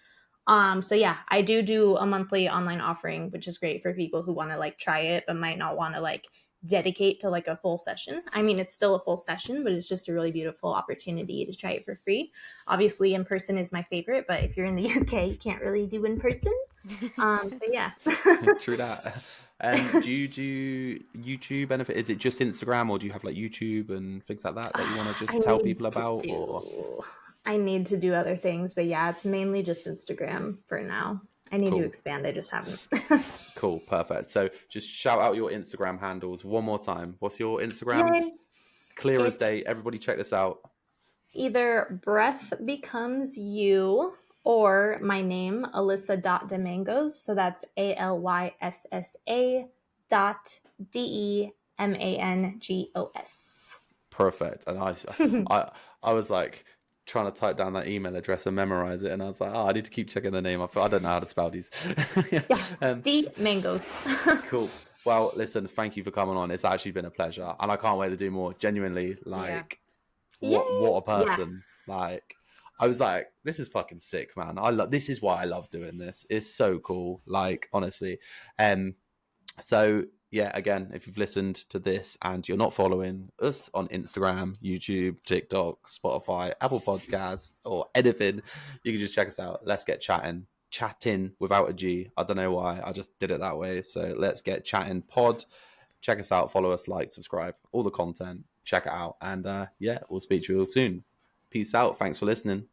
So yeah, I do a monthly online offering, which is great for people who want to like try it, but might not want to like dedicate to like a full session. I mean, it's still a full session, but it's just a really beautiful opportunity to try it for free. Obviously, in person is my favorite, but if you're in the UK, you can't really do in person. So yeah. True that. Do you do YouTube? Benefit? Is it just Instagram, or do you have like YouTube and things like that you want to just tell people about? I need to do other things, but yeah, it's mainly just Instagram for now. I need to expand. I just haven't. Cool, perfect. So just shout out your Instagram handles one more time. What's your Instagrams? Yay. Clear as day. Everybody check this out. Either Breath Becomes You or my name, Alyssa.Demangos. So that's ALYSSA.DEMANGOS. Perfect. And I was like trying to type down that email address and memorize it, and I was like, I need to keep checking the name. I don't know how to spell these. D Mangoes. Cool. Well, listen, thank you for coming on. It's actually been a pleasure, and I can't wait to do more. Genuinely, like, what a person. Like, I was like, this is fucking sick, man. This is why I love doing this. It's so cool. Like, honestly. So yeah, again, if you've listened to this and you're not following us on Instagram, YouTube, TikTok, Spotify, Apple Podcasts, or anything, you can just check us out. Let's get chatting without a G. I don't know why. I just did it that way. So let's get chatting pod. Check us out. Follow us, like, subscribe, all the content. Check it out. And yeah, we'll speak to you all soon. Peace out. Thanks for listening.